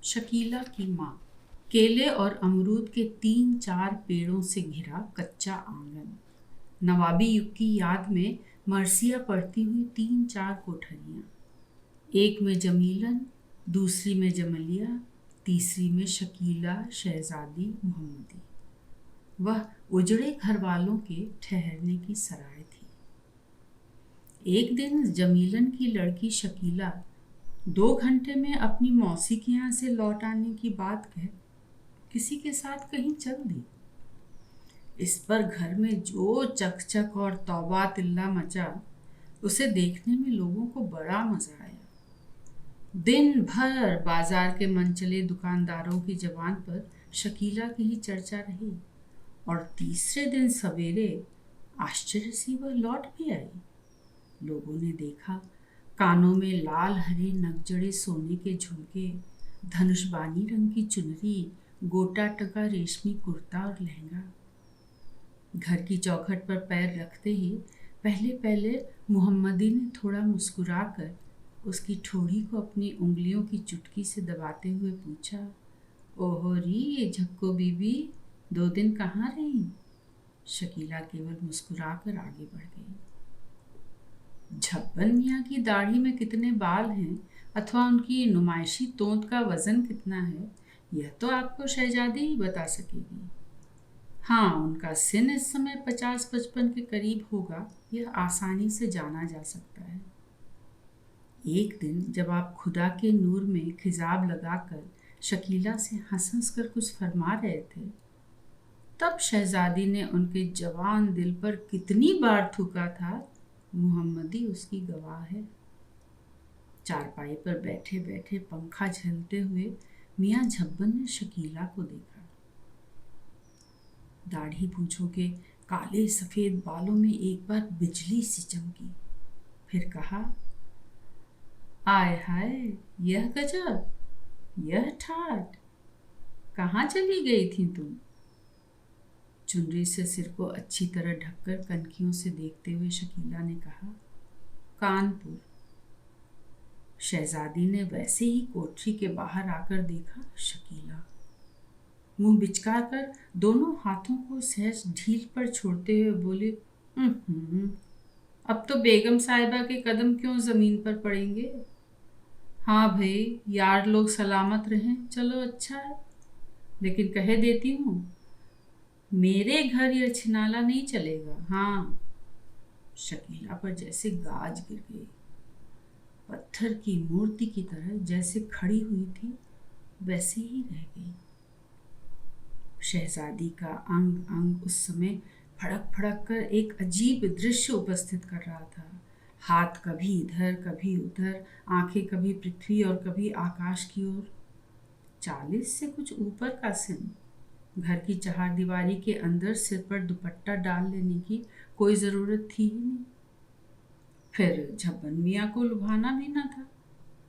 शकीला की माँ। केले और अमरूद के 3-4 पेड़ों से घिरा कच्चा आंगन। नवाबी युग की याद में मरसिया पड़ती हुई 3-4 कोठरियाँ। एक में जमीलन, दूसरी में जमलिया, तीसरी में शकीला शहजादी मोहम्मदी। वह उजड़े घर वालों के ठहरने की सराय थी। एक दिन जमीलन की लड़की शकीला 2 घंटे में अपनी मौसी के यहाँ से लौट आने की बात कह किसी के साथ कहीं चल दी। इस पर घर में जो चकचक और तौबा तिल्ला मचा, उसे देखने में लोगों को बड़ा मजा आया। दिन भर बाजार के मनचले दुकानदारों की जबान पर शकीला की ही चर्चा रही और तीसरे दिन सवेरे आश्चर्य से वह लौट भी आई। लोगों ने देखा, कानों में लाल हरे नगजड़े सोने के झुमके, धनुषबानी रंग की चुनरी, गोटा टका रेशमी कुर्ता और लहंगा। घर की चौखट पर पैर रखते ही पहले पहले मोहम्मदी ने थोड़ा मुस्कुरा कर उसकी ठोड़ी को अपनी उंगलियों की चुटकी से दबाते हुए पूछा, ओहो री झक्को बीबी, 2 दिन कहाँ रही? शकीला केवल मुस्कुरा कर आगे बढ़ गई। झप्पन मियाँ की दाढ़ी में कितने बाल हैं अथवा उनकी नुमाइशी तोंत का वजन कितना है, यह तो आपको शहजादी ही बता सकेगी। हाँ, उनका सिन इस समय 50-55 के करीब होगा, यह आसानी से जाना जा सकता है। एक दिन जब आप खुदा के नूर में खिजाब लगाकर शकीला से हंस हंस कर कुछ फरमा रहे थे, तब शहजादी ने उनके जवान दिल पर कितनी बार थूका था, मोहम्मदी उसकी गवाह है। चारपाई पर बैठे बैठे पंखा झेलते हुए मियाँ झब्बन ने शकीला को देखा। दाढ़ी पूंछों के काले सफेद बालों में एक बार बिजली सी चमकी, फिर कहा, आय हाय, यह गजब, यह ठाट, कहाँ चली गई थी तुम? चुनरी से सिर को अच्छी तरह ढककर कनखियों से देखते हुए शकीला ने कहा, कानपुर। शहजादी ने वैसे ही कोठरी के बाहर आकर देखा, शकीला मुंह बिचका कर दोनों हाथों को सहज ढील पर छोड़ते हुए बोले, अब तो बेगम साहिबा के कदम क्यों जमीन पर पड़ेंगे? हाँ भाई, यार लोग सलामत रहें, चलो अच्छा है, लेकिन कह देती हूँ, मेरे घर यह छिनाला नहीं चलेगा। हाँ। शकीला पर जैसे गाज गिर गई। पत्थर की मूर्ति की तरह जैसे खड़ी हुई थी, वैसे ही रह गई। शहजादी का अंग अंग उस समय फड़क फड़क कर एक अजीब दृश्य उपस्थित कर रहा था। हाथ कभी इधर कभी उधर, आंखें कभी पृथ्वी और कभी आकाश की ओर। 40 से कुछ ऊपर का सिन। घर की चहारदीवारी के अंदर सिर पर दुपट्टा डाल लेने की कोई जरूरत थी ही नहीं। फिर झब्बन मियाँ को लुभाना भी न था,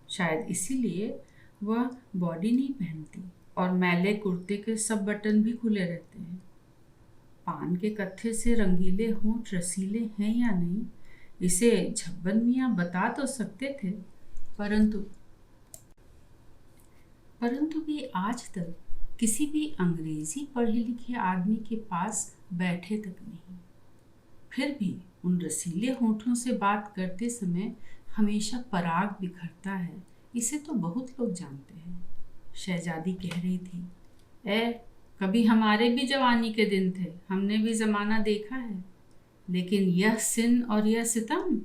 शायद इसीलिए वह बॉडी नहीं पहनती और मैले कुर्ते के सब बटन भी खुले रहते हैं। पान के कत्थे से रंगीले होंठ रसीले हैं या नहीं, इसे झब्बन मियाँ बता तो सकते थे, परंतु वे आज तक किसी भी अंग्रेजी पढ़े लिखे आदमी के पास बैठे तक नहीं। फिर भी उन रसीले होठों से बात करते समय हमेशा पराग बिखरता है, इसे तो बहुत लोग जानते हैं। शहजादी कह रही थी, कभी हमारे भी जवानी के दिन थे, हमने भी जमाना देखा है, लेकिन यह सिन और यह सितम,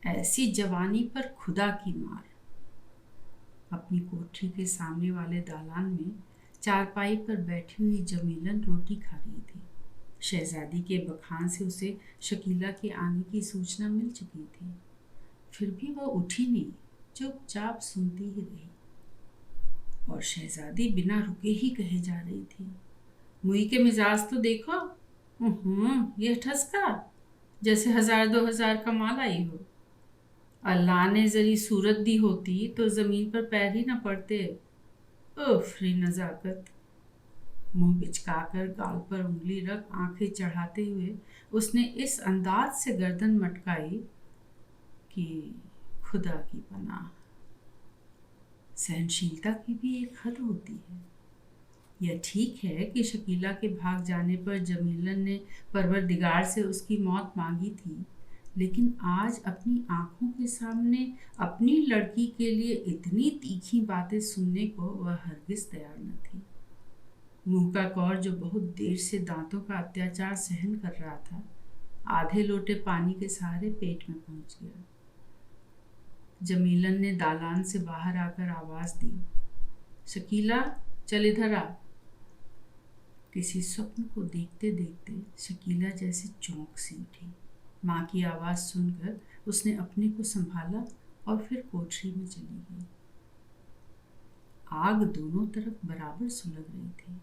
ऐसी जवानी पर खुदा की मार। अपनी कोठरी के सामने वाले दालान में चारपाई पर बैठी हुई जमीलन रोटी खा रही थी। शहजादी के बखान से उसे शकीला के आने की सूचना मिल चुकी थी, फिर भी वह उठी नहीं, चुपचाप सुनती ही रही। और शहजादी बिना रुके ही कहे जा रही थी, मुई के मिजाज तो देखो, यह ठसका जैसे 1000-2000 का माल आई हो। अल्लाह ने जरी सूरत दी होती तो जमीन पर पैर ही न पड़ते। उफ्री नजाकत। मुंह बिचकाकर गाल पर उंगली रख आंखें चढ़ाते हुए उसने इस अंदाज से गर्दन मटकाई कि खुदा की पनाह। सहनशीलता की भी एक हद होती है। यह ठीक है कि शकीला के भाग जाने पर जमीलन ने परवरदिगार से उसकी मौत मांगी थी, लेकिन आज अपनी आंखों के सामने अपनी लड़की के लिए इतनी तीखी बातें सुनने को वह हरगिज तैयार न थी। मुंह का कौर, जो बहुत देर से दांतों का अत्याचार सहन कर रहा था, आधे लोटे पानी के सहारे पेट में पहुंच गया। जमीलन ने दालान से बाहर आकर आवाज दी, शकीला, चल इधर आ। किसी स्वप्न को देखते देखते शकीला जैसे चौंक सी उठी। माँ की आवाज़ सुनकर उसने अपने को संभाला और फिर कोठरी में चली गई। आग दोनों तरफ बराबर सुलग रही थी।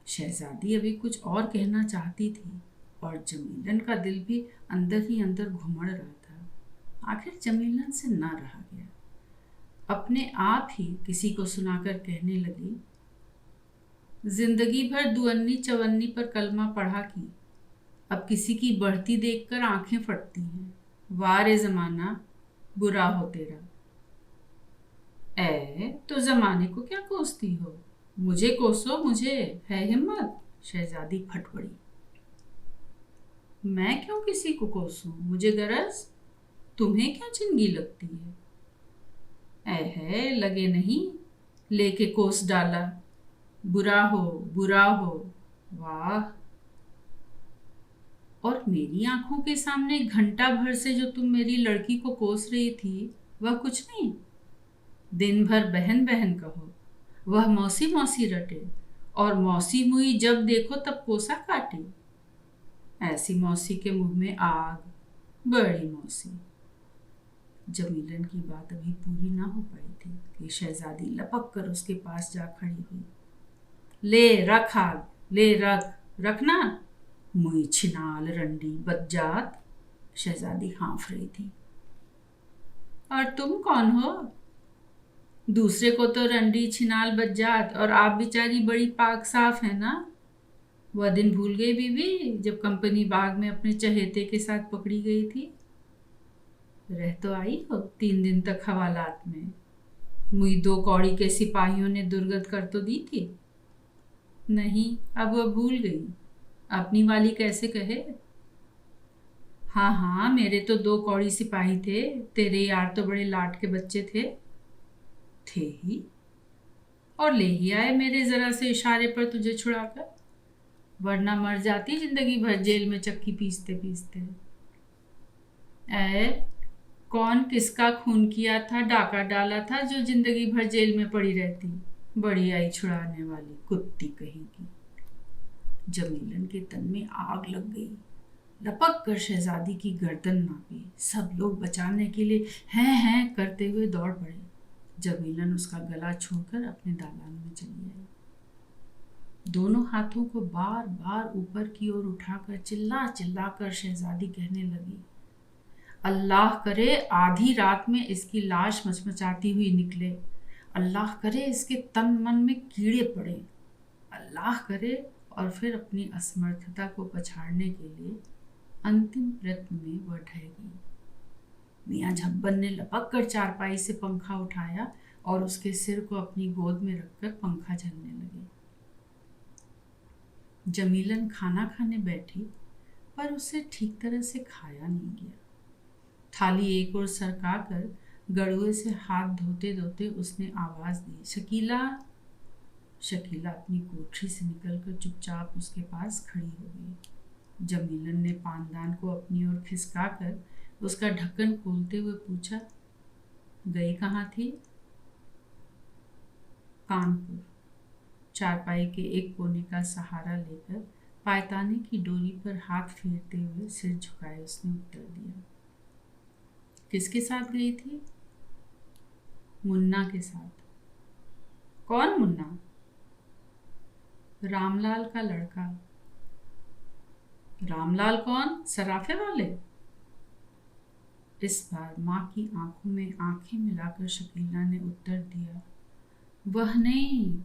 शहजादी अभी कुछ और कहना चाहती थी और जमीलन का दिल भी अंदर ही अंदर घुमड़ रहा था। आखिर जमीलन से ना रहा गया। अपने आप ही किसी को सुनाकर कहने लगी, जिंदगी भर दुअन्नी चवन्नी पर कलमा पढ़ा की, अब किसी की बढ़ती देखकर आंखें फटती हैं। वाह रे जमाना, बुरा हो तेरा। तो जमाने को क्या कोसती हो? मुझे कोसो, मुझे है हिम्मत। शहजादी फट पड़ी। मैं क्यों किसी को कोसूं? मुझे गरज? तुम्हें क्या चिंगी लगती है? लगे नहीं, लेके कोस डाला। बुरा हो, बुरा हो। वाह। और मेरी आंखों के सामने घंटा भर से जो तुम मेरी लड़की को कोस रही थी, वह कुछ नहीं? दिन भर बहन बहन कहो, वह मौसी मौसी रटे, और मौसी मुई जब देखो तब कोसा काटे। ऐसी मौसी के मुंह में आग, बड़ी मौसी। जमीलन की बात अभी पूरी ना हो पाई थी कि शहजादी लपक कर उसके पास जा खड़ी हुई। ले रख आग, ले रखना। मुई छिनाल रंडी बज्जात। शहजादी हाँफ रही थी। और तुम कौन हो? दूसरे को तो रंडी छिनाल बज्जात, और आप बेचारी बड़ी पाक साफ है ना। वह दिन भूल गई बीबी, जब कंपनी बाग में अपने चहेते के साथ पकड़ी गई थी। रह तो आई हो 3 दिन तक हवालात में। मुई 2 कौड़ी के सिपाहियों ने दुर्गत कर तो दी थी। नहीं, अब वह भूल गई। अपनी वाली कैसे कहे? हाँ हाँ, मेरे तो 2 कौड़ी सिपाही थे। तेरे यार तो बड़े लाट के बच्चे थे ही, और ले ही आए मेरे जरा से इशारे पर तुझे छुड़ाकर, वरना मर जाती जिंदगी भर जेल में चक्की पीसते पीसते। कौन किसका खून किया था, डाका डाला था, जो जिंदगी भर जेल में पड़ी रहती? बड़ी आई छुड़ाने वाली कुत्ती कहेगी। जमीलन के तन में आग लग गई। लपक कर शहजादी की गर्दन नापी। सब लोग बचाने के लिए हैं करते हुए दौड़ पड़े। जमीलन उसका गला छोड़कर अपने दालान में चली आई। दोनों हाथों को बार बार ऊपर की ओर उठाकर चिल्ला चिल्ला कर शहजादी कहने लगी, अल्लाह करे आधी रात में इसकी लाश मचमचाती हुई निकले। अल्लाह करे इसके तन मन में कीड़े पड़े। अल्लाह करे। और फिर अपनी असमर्थता को पछाड़ने के लिए अंतिम प्रयत्न में वह ढह गई। मियाँ झब्बन ने लपक कर चारपाई से पंखा उठाया और उसके सिर को अपनी गोद में रखकर पंखा झलने लगे। जमीलन खाना खाने बैठी, पर उसे ठीक तरह से खाया नहीं गया। थाली एक ओर सरकाकर गड़ुए से हाथ धोते धोते उसने आवाज दी, शकीला। शकीला अपनी कोठरी से निकलकर चुपचाप उसके पास खड़ी हो गई। जमीलन ने पानदान को अपनी ओर खिसकाकर उसका ढक्कन खोलते हुए पूछा, गई कहाँ थी? कानपुर। चारपाई के एक कोने का सहारा लेकर पायताने की डोरी पर हाथ फेरते हुए सिर झुकाए उसने उत्तर दिया। किसके साथ गई थी? मुन्ना के साथ। कौन मुन्ना? रामलाल का लड़का। रामलाल कौन? सराफे वाले? इस बार माँ की आंखों में आंखें मिलाकर शकीला ने उत्तर दिया, वह नहीं,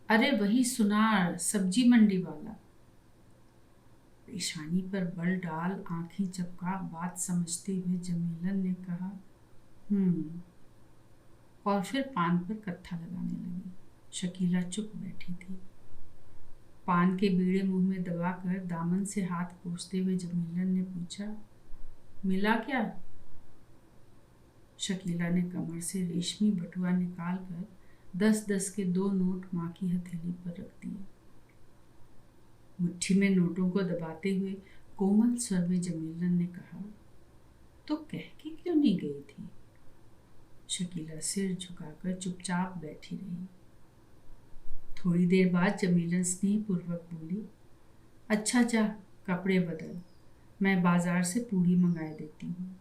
अरे वही सुनार, सब्जी मंडी वाला। पेशानी पर बल डाल आंखें चपका बात समझते हुए जमीलन ने कहा, और फिर पान पर कत्था लगाने लगी। शकीला चुप बैठी थी। पान के बीड़े मुंह में दबाकर दामन से हाथ पोंछते हुए जमीलन ने पूछा, मिला क्या? शकीला ने कमर से रेशमी बटुआ निकालकर 10-10 के 2 नोट माँ की हथेली पर रख दिए। मुट्ठी में नोटों को दबाते हुए कोमल स्वर में जमीलन ने कहा, तो कह के क्यों नहीं गई थी? शकीला सिर झुकाकर चुपचाप बैठी रही। थोड़ी देर बाद जमीलन स्नेहपूर्वक बोली, अच्छा जा, कपड़े बदल, मैं बाजार से पूड़ी मंगाए देती हूँ।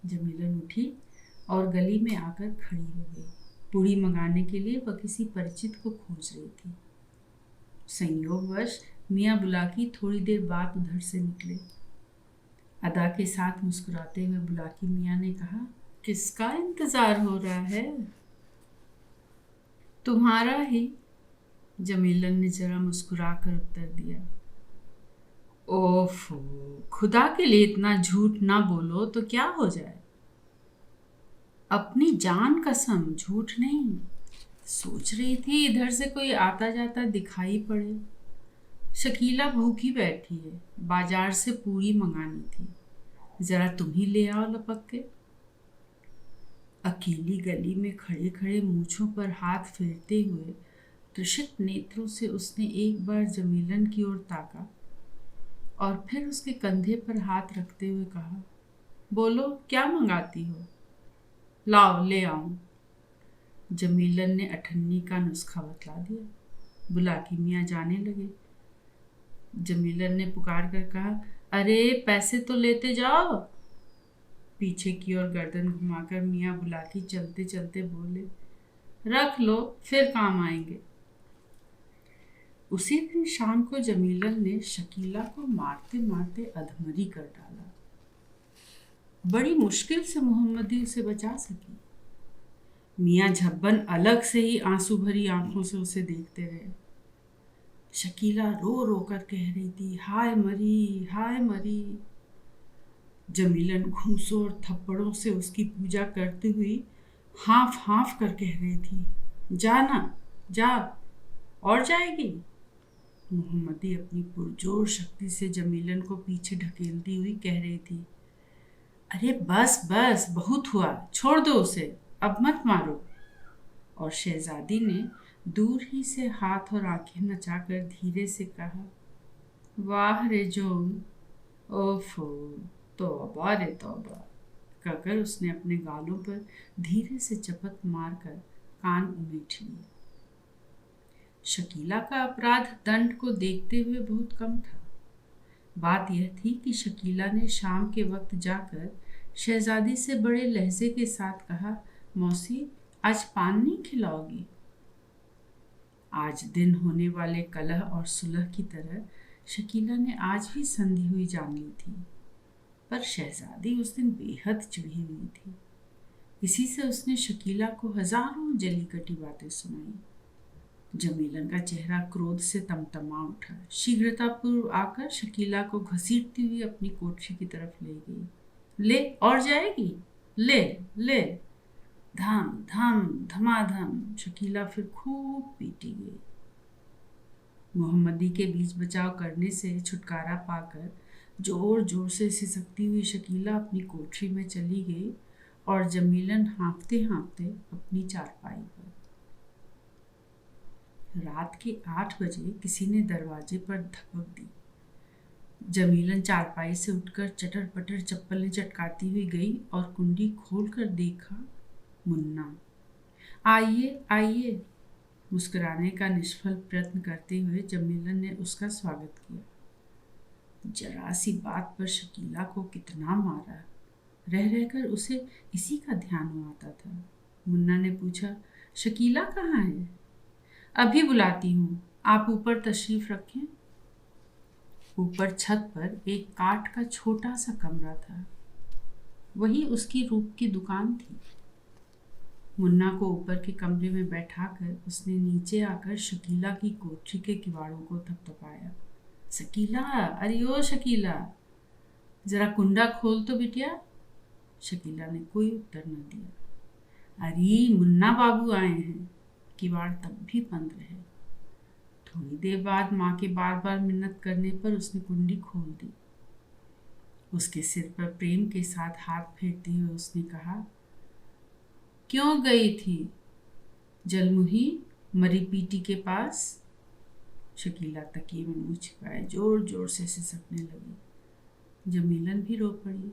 जमीलन उठी और गली में आकर खड़ी हो गई। पूड़ी मंगाने के लिए वह किसी परिचित को खोज रही थी। संयोगवश मियाँ बुलाकी थोड़ी देर बाद उधर से निकले। अदा के साथ मुस्कुराते हुए बुलाकी मियाँ ने कहा, किसका इंतजार हो रहा है? तुम्हारा ही। जमीलन ने जरा मुस्कुरा कर उत्तर दिया। ओफो, खुदा के लिए इतना झूठ ना बोलो तो क्या हो जाए? अपनी जान कसम, झूठ नहीं। सोच रही थी इधर से कोई आता जाता दिखाई पड़े। शकीला भूखी बैठी है, बाजार से पूरी मंगानी थी, जरा तुम ही ले आओ लपक के। अकेली गली में खड़े खड़े मूंछों पर हाथ फेरते हुए त्रिषित नेत्रों से उसने एक बार जमीलन की ओर ताका और फिर उसके कंधे पर हाथ रखते हुए कहा, बोलो क्या मंगाती हो? लाओ ले आऊं। जमीलन ने अठन्नी का नुस्खा बतला दिया। बुलाकी मियाँ जाने लगे। जमीलन ने पुकार कर कहा, अरे पैसे तो लेते जाओ। पीछे की ओर गर्दन घुमाकर मियाँ बुलाकी चलते चलते बोले, रख लो, फिर काम आएंगे। उसी दिन शाम को जमीलन ने शकीला को मारते मारते अधमरी कर डाला। बड़ी मुश्किल से मोहम्मदी उसे बचा सकी। मियाँ झब्बन अलग से ही आंसू भरी आंखों से उसे देखते रहे। शकीला रो रो कर कह रही थी, हाय मरी, हाय मरी। जमीलन घूंसों और थप्पड़ों से उसकी पूजा करते हुई हाफ हाफ कर कह रही थी, जा ना, जा, और जाएगी। मोहम्मदी अपनी पुरजोर शक्ति से जमीलन को पीछे ढकेलती हुई कह रही थी, अरे बस बस, बहुत हुआ, छोड़ दो उसे, अब मत मारो। और शहजादी ने दूर ही से हाथ और आंखें नचाकर धीरे से कहा, वाह रे जोम, ओफो, तौबा रे तौबा, कहकर उसने अपने गालों पर धीरे से चपत मारकर कान उमेट लिए। शकीला का अपराध दंड को देखते हुए बहुत कम था। बात यह थी कि शकीला ने शाम के वक्त जाकर शहजादी से बड़े लहजे के साथ कहा, मौसी, आज पान नहीं खिलाओगी? आज दिन होने वाले कलह और सुलह की तरह शकीला ने आज भी संधि हुई जान ली थी, पर शहजादी उस दिन बेहद चिढ़ी हुई थी। इसी से उसने शकीला को हजारों जली कटी बातें सुनाई। जमीलन का चेहरा क्रोध से तमतमा उठा। शीघ्रतापूर्व आकर शकीला को घसीटती हुई अपनी कोठरी की तरफ ले गई। ले, और जाएगी? ले ले। धम धम धमाधम शकीला फिर खूब पीटी गई। मोहम्मदी के बीच बचाव करने से छुटकारा पाकर जोर जोर से सिसकती हुई शकीला अपनी कोठरी में चली गई और जमीलन हाँफते हाँफते अपनी चारपाई पर। रात के 8 बजे किसी ने दरवाजे पर धपक दी। जमीलन चारपाई से उठकर चटर पटर चप्पलें चटकाती हुई गई और कुंडी खोलकर देखा, मुन्ना। आइए आइए, मुस्कुराने का निष्फल प्रयत्न करते हुए जमीलन ने उसका स्वागत किया। जरा सी बात पर शकीला को कितना मारा, रह रहकर उसे इसी का ध्यान आता था। मुन्ना ने पूछा, शकीला कहाँ है? अभी बुलाती हूँ, आप ऊपर तशरीफ रखें। ऊपर छत पर एक काठ का छोटा सा कमरा था, वही उसकी रूप की दुकान थी। मुन्ना को ऊपर के कमरे में बैठाकर उसने नीचे आकर शकीला की कोठरी के किवाड़ों को थपथपाया। शकीला, अरे ओ शकीला, जरा कुंडा खोल तो बिटिया। शकीला ने कोई उत्तर न दिया। अरे मुन्ना बाबू आए हैं। किवाड़ तब भी बंद रहे। थोड़ी देर बाद माँ के बार बार मिन्नत करने पर उसने कुंडी खोल दी। उसके सिर पर प्रेम के साथ हाथ फेरते हुए उसने कहा, क्यों गई थी जलमुही मरी पीटी के पास? शकीला तकिए में मुँह छिपाए जोर जोर से सिसकने लगी। जमीलन भी रो पड़ी।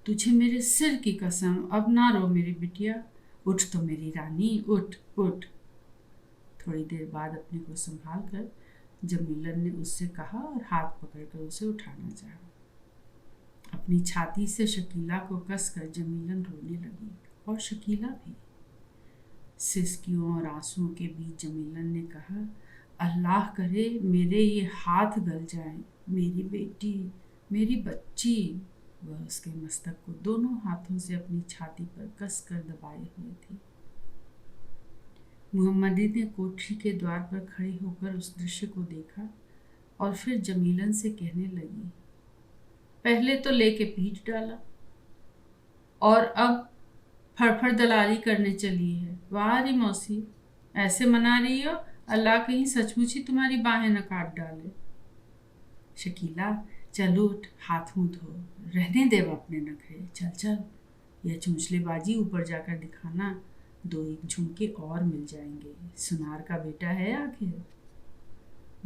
तुझे मेरे सिर की कसम, अब ना रो मेरी बिटिया। उठ तो मेरी रानी, उठ उठ। थोड़ी देर बाद अपने को संभाल कर जमीलन ने उससे कहा और हाथ पकड़कर उसे उठाना चाहा। अपनी छाती से शकीला को कसकर जमीलन रोने लगी और शकीला भी। सिसकियों और आंसुओं के बीच जमीलन ने कहा, अल्लाह करे मेरे ये हाथ गल जाएं, मेरी बेटी, मेरी बच्ची। वह उसके मस्तक को दोनों हाथों से अपनी छाती पर कसकर दबाए हुए थी। मोहम्मदी ने कोठरी के द्वार पर खड़े होकर उस दृश्य को देखा और फिर जमीलन से कहने लगी, पहले तो लेके पीट डाला और अब फड़फड़ दलाली करने चली है। वाह रे मौसी, ऐसे मना रही हो, अल्लाह कहीं सचमुच ही तुम्हारी बाहें न काट डाले। शकीला चल उठ, हाथ मुंह धो, रहने दे अपने नखरे, चल चल। यह चूंचलेबाजी ऊपर जाकर दिखाना, दो एक झुमके और मिल जाएंगे, सुनार का बेटा है आखिर।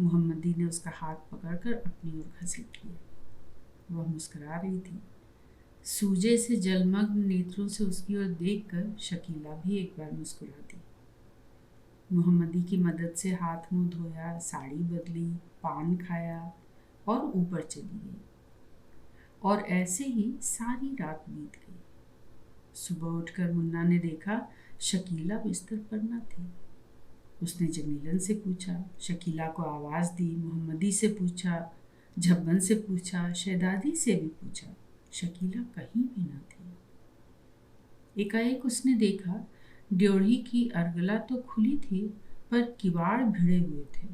मोहम्मदी ने उसका हाथ पकड़कर अपनी ओर घसीट लिया। वह मुस्कुरा रही थी। सूजे से जलमग्न नेत्रों से उसकी ओर देखकर शकीला भी एक बार मुस्कुरा दी। मोहम्मदी की मदद से हाथ मुंह धोया, साड़ी बदली, पान खाया और ऊपर चली गई। और ऐसे ही सारी रात बीत गई। सुबह उठकर मुन्ना ने देखा शकीला बिस्तर पर न थी। उसने जमीलन से पूछा, शकीला को आवाज़ दी, मोहम्मदी से पूछा, झब्बन से पूछा, शहदादी से भी पूछा, शकीला कहीं भी न थी। एकाएक उसने देखा ड्योढ़ी की अर्गला तो खुली थी पर किवाड़ भिड़े हुए थे।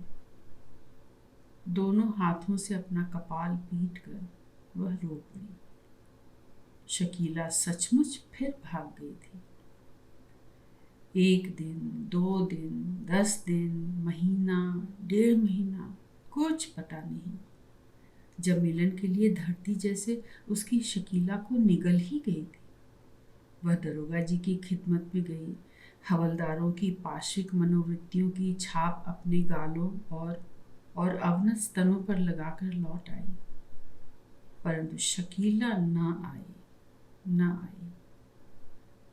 दोनों हाथों से अपना कपाल पीट कर वह रो पड़ी। शकीला सचमुच फिर भाग गई थी। 1 दिन, 2 दिन, 10 दिन, महीना, 1.5 महीना, कुछ पता नहीं। जमीलन के लिए धरती जैसे उसकी शकीला को निगल ही गई थी। वह दरोगा जी की खिदमत में गई, हवलदारों की पार्श्विक मनोवृत्तियों की छाप अपने गालों और अवनत स्तनों पर लगाकर लौट आई, परंतु शकीला न आई।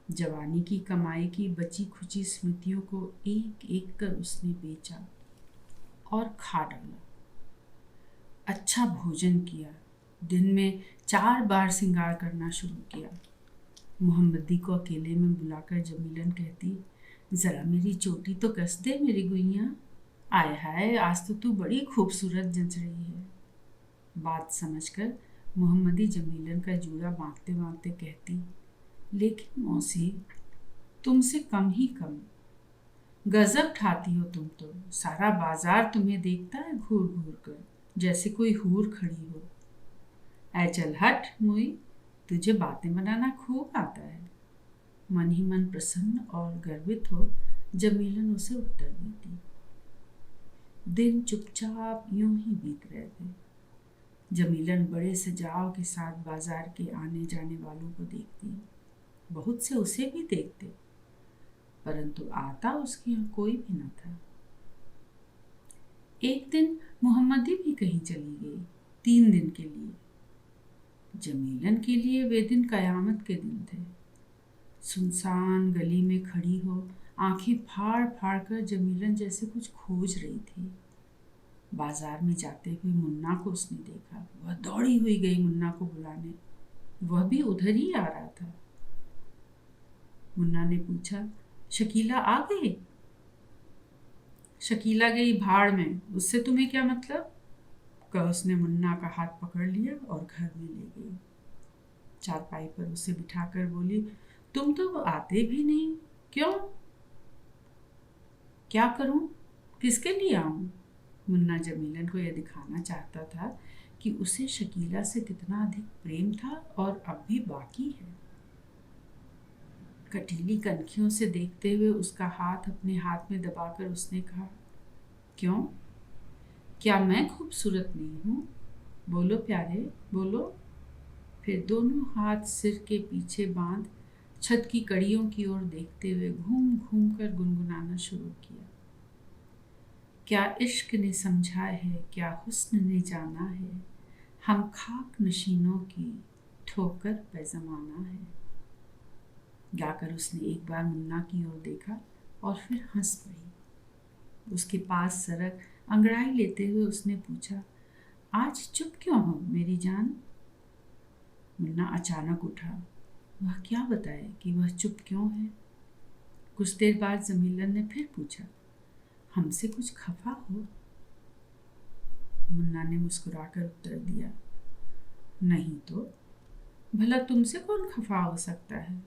जवानी की कमाई की बची खुची स्मृतियों को एक एक कर उसने बेचा और खा डाला। अच्छा भोजन किया, दिन में 4 बार श्रृंगार करना शुरू किया। मोहम्मदी को अकेले में बुलाकर जमीलन कहती, जरा मेरी चोटी तो कस दे मेरी गुइया। आय हाय, आज तो तू बड़ी खूबसूरत जंच रही है। बात समझकर मोहम्मदी जमीलन का जूड़ा बांधते बांधते कहती, लेकिन मौसी तुमसे कम ही कम, गजब ठाती हो तुम तो। सारा बाजार तुम्हें देखता है घूर घूर कर, जैसे कोई हूर खड़ी हो। ऐ चल हट मुई, तुझे बातें बनाना खूब आता है। मन ही मन प्रसन्न और गर्वित हो जमीलन उसे उत्तर देती। दिन चुपचाप यूं ही बीत रहे थे। जमीलन बड़े सजाव के साथ बाजार के आने जाने वालों को देखती। बहुत से उसे भी देखते, परंतु आता उसके यहाँ कोई भी न था। एक दिन मोहम्मदी भी कहीं चली गई, 3 दिन के लिए। जमीलन के लिए वे दिन कयामत के दिन थे। सुनसान गली में खड़ी हो आंखें फाड़ फाड़ कर जमीलन जैसे कुछ खोज रही थी। बाजार में जाते हुए मुन्ना को उसने देखा। वह दौड़ी हुई गई मुन्ना को बुलाने। वह भी उधर ही आ रहा था। मुन्ना ने पूछा, शकीला आ गई? शकीला गई भाड़ में, उससे तुम्हें क्या मतलब? कह उसने मुन्ना का हाथ पकड़ लिया और घर में ले गई। चारपाई पर उसे बिठाकर बोली, तुम तो आते भी नहीं, क्यों? क्या करूं, किसके लिए आऊं? मुन्ना जमीलन को यह दिखाना चाहता था कि उसे शकीला से कितना अधिक प्रेम था और अब भी बाकी है। कटीली कनखियों से देखते हुए उसका हाथ अपने हाथ में दबाकर उसने कहा, क्यों? क्या मैं खूबसूरत नहीं हूँ? बोलो प्यारे, बोलो। फिर दोनों हाथ सिर के पीछे बांध छत की कड़ियों की ओर देखते हुए घूम घूम कर गुनगुनाना शुरू किया। क्या इश्क ने समझा है, क्या हुस्न ने जाना है, हम खाक नशीनों की ठोकर पे ज़माना है। गाकर उसने एक बार मुन्ना की ओर देखा और फिर हंस पड़ी। उसके पास सरक अंगड़ाई लेते हुए उसने पूछा, आज चुप क्यों हो मेरी जान? मुन्ना अचानक उठा। वह क्या बताए कि वह चुप क्यों है? कुछ देर बाद जमीलन ने फिर पूछा, हमसे कुछ खफा हो? मुन्ना ने मुस्कुराकर उत्तर दिया, नहीं तो, भला तुमसे कौन खफा हो सकता है?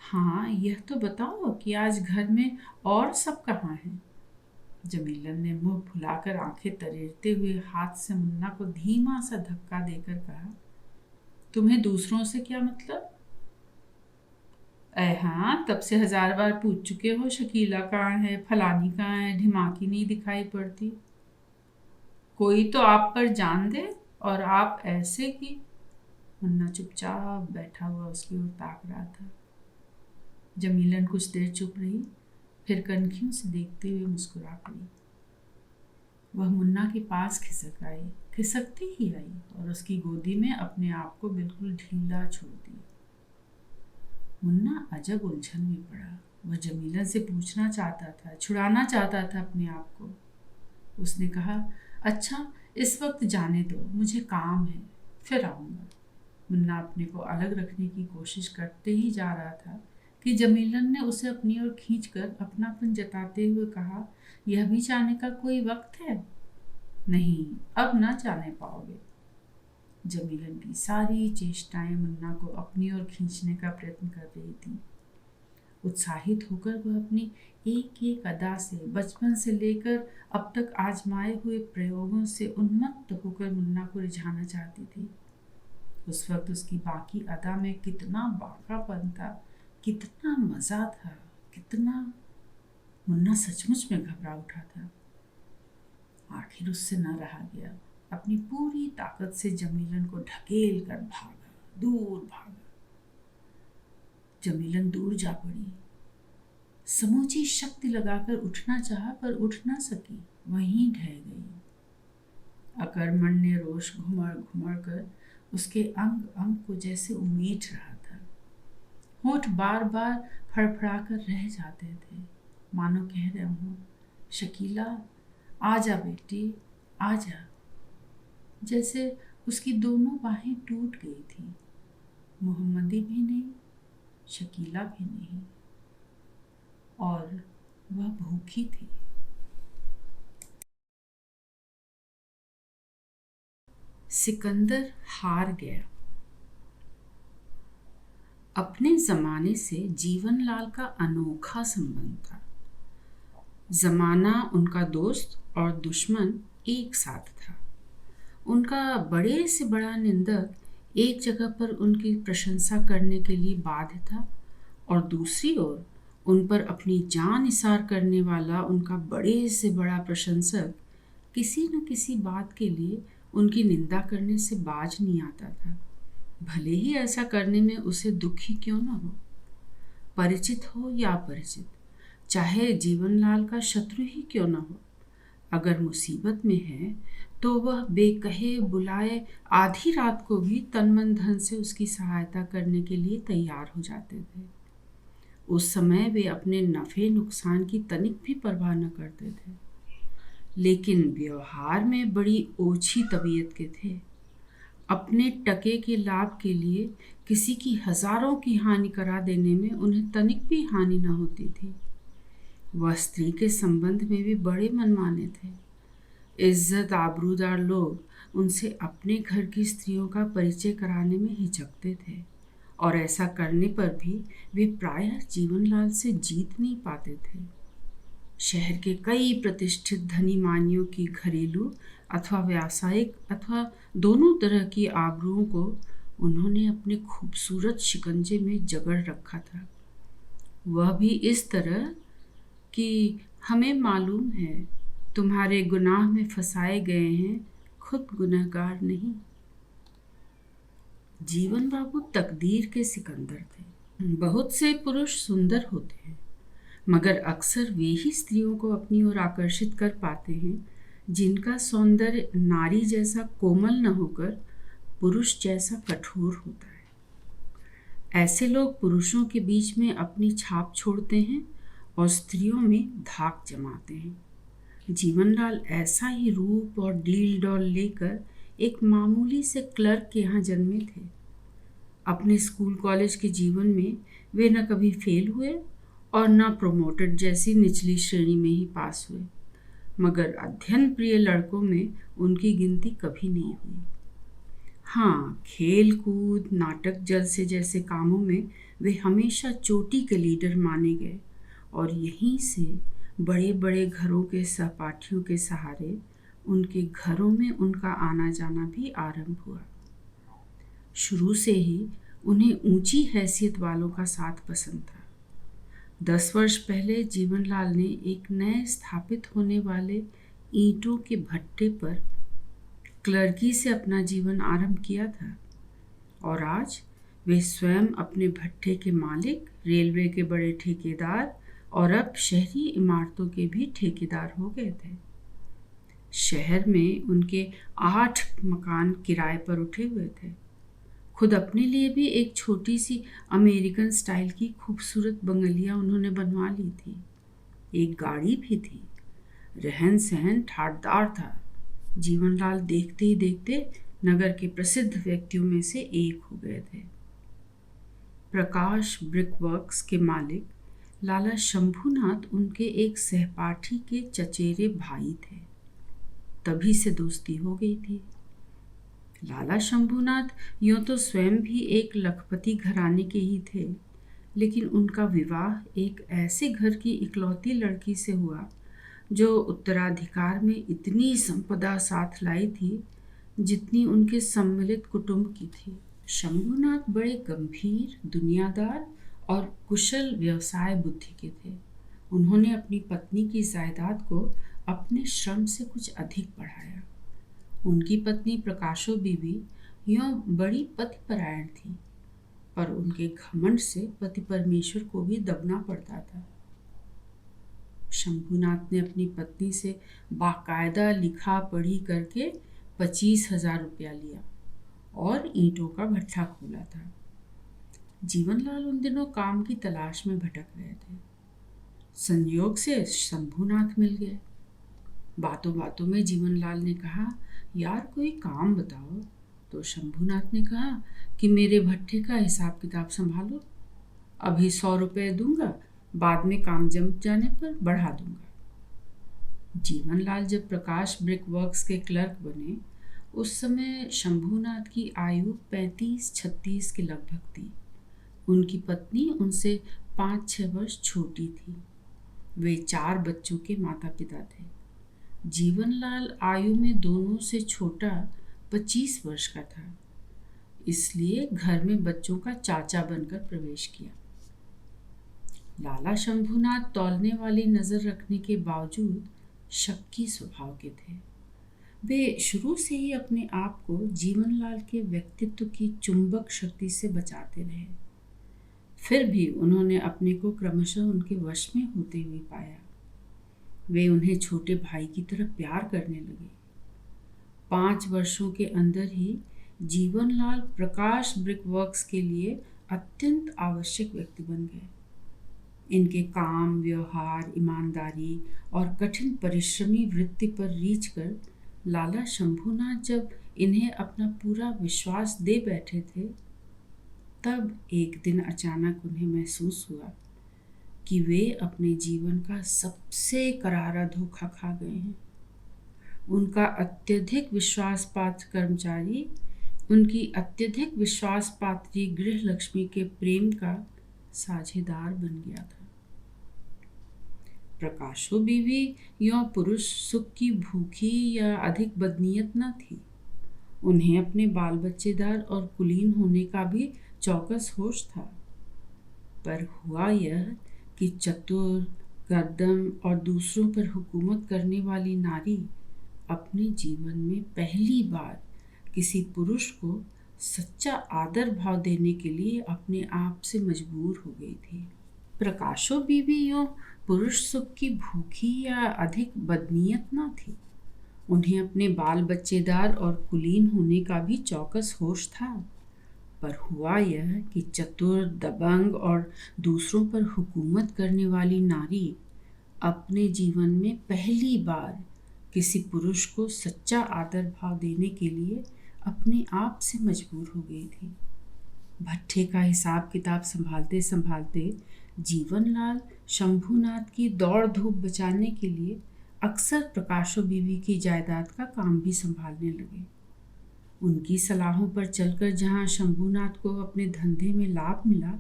हाँ, यह तो बताओ कि आज घर में और सब कहाँ हैं? जमीलन ने मुंह फुलाकर आंखें तरेरते हुए हाथ से मुन्ना को धीमा सा धक्का देकर कहा, तुम्हें दूसरों से क्या मतलब? हाँ, तब से 1000 बार पूछ चुके हो, शकीला कहाँ है, फलानी कहाँ है, ढिमाकी नहीं दिखाई पड़ती। कोई तो आप पर जान दे और आप ऐसे की। मुन्ना चुपचाप बैठा हुआ उसकी ओर ताक रहा था। जमीलन कुछ देर चुप रही, फिर कनखियों से देखते हुए मुस्कुरा पड़ी। वह मुन्ना के पास खिसकती ही आई और उसकी गोदी में अपने आप को बिल्कुल ढीला छोड़ दिया। मुन्ना अजब उलझन में पड़ा। वह जमीला से पूछना चाहता था, छुड़ाना चाहता था अपने आप को। उसने कहा, अच्छा इस वक्त जाने दो, मुझे काम है, फिर आऊँगा। मुन्ना अपने को अलग रखने की कोशिश करते ही जा रहा था कि जमीलन ने उसे अपनी ओर खींचकर अपनापन जताते हुए कहा, यह भी जाने का कोई वक्त है? नहीं, अब ना जाने पाओगे। जमीलन की सारी चेष्टाएं मुन्ना को अपनी ओर खींचने का प्रयत्न कर रही थी। उत्साहित होकर वह अपनी एक एक अदा से, बचपन से लेकर अब तक आजमाए हुए प्रयोगों से उन्मत्त होकर मुन्ना को रिझाना चाहती थी। उस वक्त उसकी बाकी अदा में कितना बाकापन था, कितना मजा था, कितना। मुन्ना सचमुच में घबरा उठा था। आखिर उससे न रहा गया। अपनी पूरी ताकत से जमीलन को ढकेल कर भागा, दूर भागा। जमीलन दूर जा पड़ी। समूची शक्ति लगाकर उठना चाहा पर उठ न सकी, वहीं ढह गई। अकर्मण्य रोष घुमड़ घुमड़ कर उसके अंग अंग को जैसे उमीट रहा था। होंठ बार बार फड़फड़ाकर रह जाते थे, मानो कह रहे हों, शकीला आजा बेटी, आजा। जैसे उसकी दोनों बाहें टूट गई थी। मोहम्मदी भी नहीं, शकीला भी नहीं, और वह भूखी थी। सिकंदर हार गया। अपने जमाने से जीवनलाल का अनोखा संबंध था। जमाना उनका दोस्त और दुश्मन एक साथ था। उनका बड़े से बड़ा निंदक एक जगह पर उनकी प्रशंसा करने के लिए बाध्य था, और दूसरी ओर उन पर अपनी जान निसार करने वाला उनका बड़े से बड़ा प्रशंसक किसी न किसी बात के लिए उनकी निंदा करने से बाज नहीं आता था, भले ही ऐसा करने में उसे दुख ही क्यों न हो। परिचित हो या अपरिचित, चाहे जीवनलाल का शत्रु ही क्यों न हो, अगर मुसीबत में है तो वह बेकहे बुलाए आधी रात को भी तन मन धन से उसकी सहायता करने के लिए तैयार हो जाते थे। उस समय वे अपने नफे नुकसान की तनिक भी परवाह न करते थे, लेकिन व्यवहार में बड़ी ओछी तबीयत के थे। अपने टके के लाभ के लिए किसी की हजारों की हानि करा देने में उन्हें तनिक भी हानि न होती थी। वह स्त्री के संबंध में भी बड़े मनमाने थे। इज्जत आबरूदार लोग उनसे अपने घर की स्त्रियों का परिचय कराने में हिचकते थे, और ऐसा करने पर भी वे प्रायः जीवनलाल से जीत नहीं पाते थे। शहर के कई प्रतिष्ठित धनी मानियों की घरेलू अथवा व्यावसायिक अथवा दोनों तरह की आबरूओं को उन्होंने अपने खूबसूरत शिकंजे में जकड़ रखा था, वह भी इस तरह कि हमें मालूम है तुम्हारे गुनाह में फंसाए गए हैं, खुद गुनहगार नहीं। जीवन बाबू तकदीर के सिकंदर थे। बहुत से पुरुष सुंदर होते हैं, मगर अक्सर वे ही स्त्रियों को अपनी ओर आकर्षित कर पाते हैं जिनका सौंदर्य नारी जैसा कोमल न होकर पुरुष जैसा कठोर होता है। ऐसे लोग पुरुषों के बीच में अपनी छाप छोड़ते हैं और स्त्रियों में धाक जमाते हैं। जीवनलाल ऐसा ही रूप और डील डॉल लेकर एक मामूली से क्लर्क के यहाँ जन्मे थे। अपने स्कूल कॉलेज के जीवन में वे न कभी फेल हुए और न प्रोमोटेड जैसी निचली श्रेणी में ही पास हुए, मगर अध्ययन प्रिय लड़कों में उनकी गिनती कभी नहीं हुई। हाँ, खेल कूद, नाटक जलसे जैसे कामों में वे हमेशा चोटी के लीडर माने गए और यहीं से बड़े बड़े घरों के सहपाठियों के सहारे उनके घरों में उनका आना जाना भी आरंभ हुआ। शुरू से ही उन्हें ऊंची हैसियत वालों का साथ पसंद था। 10 वर्ष पहले जीवनलाल ने एक नए स्थापित होने वाले ईंटों के भट्टे पर क्लर्की से अपना जीवन आरंभ किया था और आज वे स्वयं अपने भट्टे के मालिक, रेलवे के बड़े ठेकेदार और अब शहरी इमारतों के भी ठेकेदार हो गए थे। शहर में उनके 8 मकान किराए पर उठे हुए थे। खुद अपने लिए भी एक छोटी सी अमेरिकन स्टाइल की खूबसूरत बंगलिया उन्होंने बनवा ली थी। एक गाड़ी भी थी। रहन सहन ठाटदार था। जीवनलाल देखते ही देखते नगर के प्रसिद्ध व्यक्तियों में से एक हो गए थे। प्रकाश ब्रिक वर्क्स के मालिक लाला शंभूनाथ उनके एक सहपाठी के चचेरे भाई थे। तभी से दोस्ती हो गई थी। लाला शंभूनाथ यूं तो स्वयं भी एक लखपति घराने के ही थे, लेकिन उनका विवाह एक ऐसे घर की इकलौती लड़की से हुआ जो उत्तराधिकार में इतनी संपदा साथ लाई थी जितनी उनके सम्मिलित कुटुंब की थी। शंभूनाथ बड़े गंभीर, दुनियादार और कुशल व्यवसाय बुद्धि के थे। उन्होंने अपनी पत्नी की जायदाद को अपने श्रम से कुछ अधिक बढ़ाया। उनकी पत्नी प्रकाशो बीवी यूं बड़ी पतिपरायण थी, पर उनके घमंड से पति परमेश्वर को भी दबना पड़ता था। शंभूनाथ ने अपनी पत्नी से बाकायदा लिखा पढ़ी करके 25,000 रुपया लिया और ईंटों का भट्ठा खोला था। जीवनलाल उन दिनों काम की तलाश में भटक रहे थे। संयोग से शंभूनाथ मिल गए। बातों बातों में जीवनलाल ने कहा, यार कोई काम बताओ। तो शंभूनाथ ने कहा कि मेरे भट्टे का हिसाब किताब संभालो। अभी 100 रुपये दूंगा, बाद में काम जम जाने पर बढ़ा दूंगा। जीवनलाल जब प्रकाश ब्रिक वर्क्स के क्लर्क बने, उस समय शंभूनाथ की आयु 35-36 के लगभग थी। उनकी पत्नी उनसे 5-6 वर्ष छोटी थी। वे 4 बच्चों के माता पिता थे। जीवनलाल आयु में दोनों से छोटा 25 वर्ष का था, इसलिए घर में बच्चों का चाचा बनकर प्रवेश किया। लाला शंभूनाथ तौलने वाली नजर रखने के बावजूद शक्की स्वभाव के थे। वे शुरू से ही अपने आप को जीवनलाल के व्यक्तित्व की चुंबक शक्ति से बचाते रहे। फिर भी उन्होंने अपने को क्रमशः उनके वश में होते हुए पाया। वे उन्हें छोटे भाई की तरह प्यार करने लगे। 5 वर्षों के अंदर ही जीवनलाल प्रकाश ब्रिक वर्क्स के लिए अत्यंत आवश्यक व्यक्ति बन गए। इनके काम, व्यवहार, ईमानदारी और कठिन परिश्रमी वृत्ति पर रीझ कर लाला शंभूनाथ जब इन्हें अपना पूरा विश्वास दे बैठे थे, तब एक दिन अचानक उन्हें महसूस हुआ कि वे अपने जीवन का सबसे करारा धोखा खा गए हैं। उनका अत्यधिक विश्वासपात्र कर्मचारी उनकी अत्यधिक विश्वासपात्री गृह लक्ष्मी के प्रेम का साझेदार बन गया था। प्रकाशो बीवी यों पुरुष सुख की भूखी या अधिक बदनीयत न थी। उन्हें अपने बाल बच्चेदार और कुलीन होने का भी चौकस होश था। पर हुआ यह कि चतुर, कर्दम और दूसरों पर हुकूमत करने वाली नारी अपने जीवन में पहली बार किसी पुरुष को सच्चा आदर भाव देने के लिए अपने आप से मजबूर हो गई थी। प्रकाशो बीवी यूं पुरुष सुख की भूखी या अधिक बदनीयत न थी। उन्हें अपने बाल बच्चेदार और कुलीन होने का भी चौकस होश था। पर हुआ यह कि चतुर, दबंग और दूसरों पर हुकूमत करने वाली नारी अपने जीवन में पहली बार किसी पुरुष को सच्चा आदर भाव देने के लिए अपने आप से मजबूर हो गई थी। भट्ठे का हिसाब किताब संभालते संभालते जीवनलाल शंभूनाथ की दौड़ धूप बचाने के लिए अक्सर प्रकाशो बीवी की जायदाद का काम भी संभालने लगे। उनकी सलाहों पर चलकर जहां शंभूनाथ को अपने धंधे में लाभ मिला,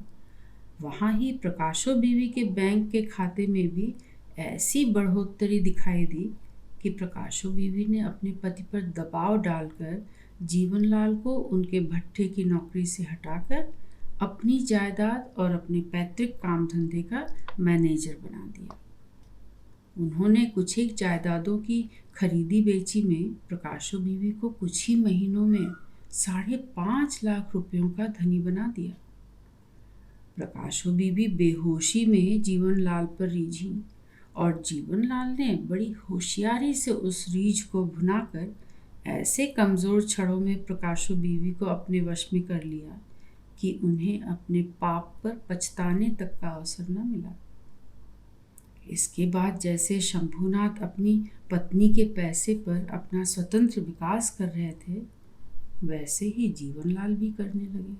वहां ही प्रकाशो बीवी के बैंक के खाते में भी ऐसी बढ़ोतरी दिखाई दी कि प्रकाशो बीवी ने अपने पति पर दबाव डालकर जीवनलाल को उनके भट्ठे की नौकरी से हटाकर अपनी जायदाद और अपने पैतृक काम धंधे का मैनेजर बना दिया। उन्होंने कुछ एक जायदादों की खरीदी बेची में प्रकाशो बीवी को कुछ ही महीनों में 5.5 लाख रुपयों का धनी बना दिया। प्रकाशो बीवी बेहोशी में जीवनलाल पर रीझी और जीवनलाल ने बड़ी होशियारी से उस रीझ को भुनाकर ऐसे कमज़ोर छड़ों में प्रकाशो बीवी को अपने वश में कर लिया कि उन्हें अपने पाप पर पछताने तक का अवसर न मिला। इसके बाद जैसे शंभूनाथ अपनी पत्नी के पैसे पर अपना स्वतंत्र विकास कर रहे थे, वैसे ही जीवनलाल भी करने लगे।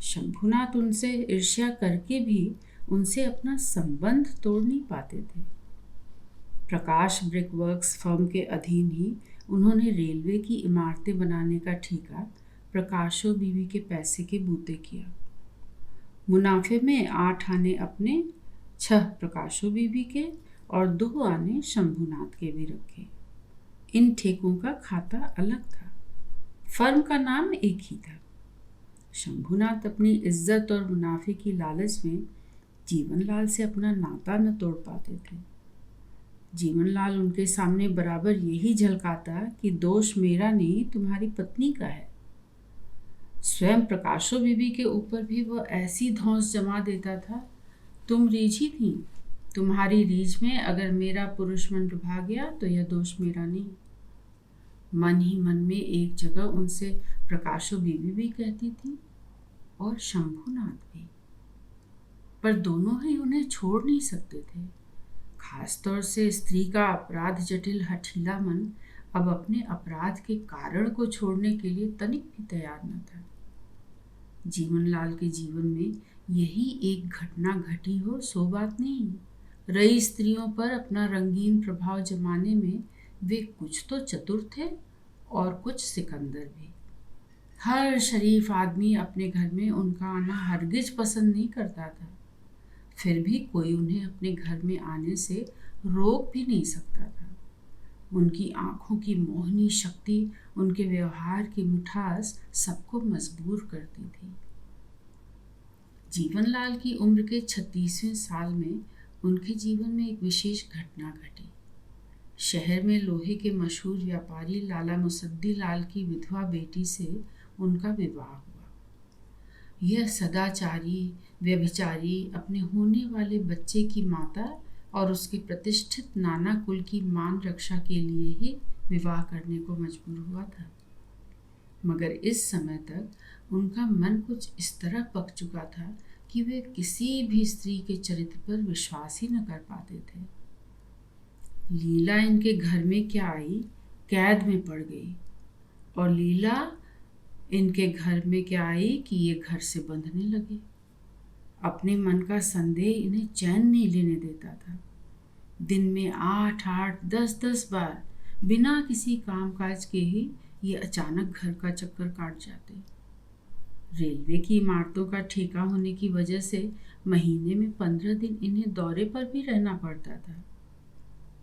शंभूनाथ उनसे ईर्ष्या करके भी उनसे अपना संबंध तोड़ नहीं पाते थे। प्रकाश ब्रिक वर्क्स फर्म के अधीन ही उन्होंने रेलवे की इमारतें बनाने का ठेका प्रकाशो बीवी के पैसे के बूते किया। मुनाफे में 8 आने अपने, 6 प्रकाशो बीवी के और 2 आने शंभूनाथ के भी रखे। इन ठेकों का खाता अलग था, फर्म का नाम एक ही था। शंभूनाथ अपनी इज्जत और मुनाफे की लालच में जीवनलाल से अपना नाता न तोड़ पाते थे। जीवनलाल उनके सामने बराबर यही झलकाता कि दोष मेरा नहीं, तुम्हारी पत्नी का है। स्वयं प्रकाशो बीवी के ऊपर भी वह ऐसी धौंस जमा देता था, तुम रीझी थी, तुम्हारी रीझ में अगर मेरा पुरुष मन लुभा गया तो यह दोष मेरा नहीं। मन ही मन में एक जगह उनसे प्रकाशो बीवी भी कहती थी और शंभूनाथ भी, पर दोनों ही उन्हें छोड़ नहीं सकते थे। खासतौर से स्त्री का अपराध जटिल हठीला मन अब अपने अपराध के कारण को छोड़ने के लिए तनिक भी तैयार न था। जीवनलाल के जीवन में यही एक घटना घटी हो सो बात नहीं। रई स्त्रियों पर अपना रंगीन प्रभाव जमाने में वे कुछ तो चतुर थे और कुछ सिकंदर भी। हर शरीफ आदमी अपने घर में उनका आना हरगिज पसंद नहीं करता था, फिर भी कोई उन्हें अपने घर में आने से रोक भी नहीं सकता था। उनकी आंखों की मोहनी शक्ति, उनके व्यवहार की मिठास सबको मजबूर करती थी। जीवनलाल की उम्र के 36वें साल में उनके जीवन में एक विशेष घटना घटी। शहर में लोहे के मशहूर व्यापारी लाला मुसद्दी लाल की विधवा बेटी से उनका विवाह हुआ। यह सदाचारी, व्यभिचारी अपने होने वाले बच्चे की माता और उसके प्रतिष्ठित नाना कुल की मान रक्षा के लिए ही विवाह करने को मजबूर हुआ था। मगर इस समय तक उनका मन कुछ इस तरह पक चुका था कि वे किसी भी स्त्री के चरित्र पर विश्वास ही न कर पाते थे। लीला इनके घर में क्या आई, कैद में पड़ गई, और लीला इनके घर में क्या आई कि ये घर से बंधने लगे। अपने मन का संदेह इन्हें चैन नहीं लेने देता था। दिन में 8-8, 10-10 बार बिना किसी कामकाज के ही ये अचानक घर का चक्कर काट जाते। रेलवे की इमारतों का ठेका होने की वजह से महीने में 15 दिन इन्हें दौरे पर भी रहना पड़ता था।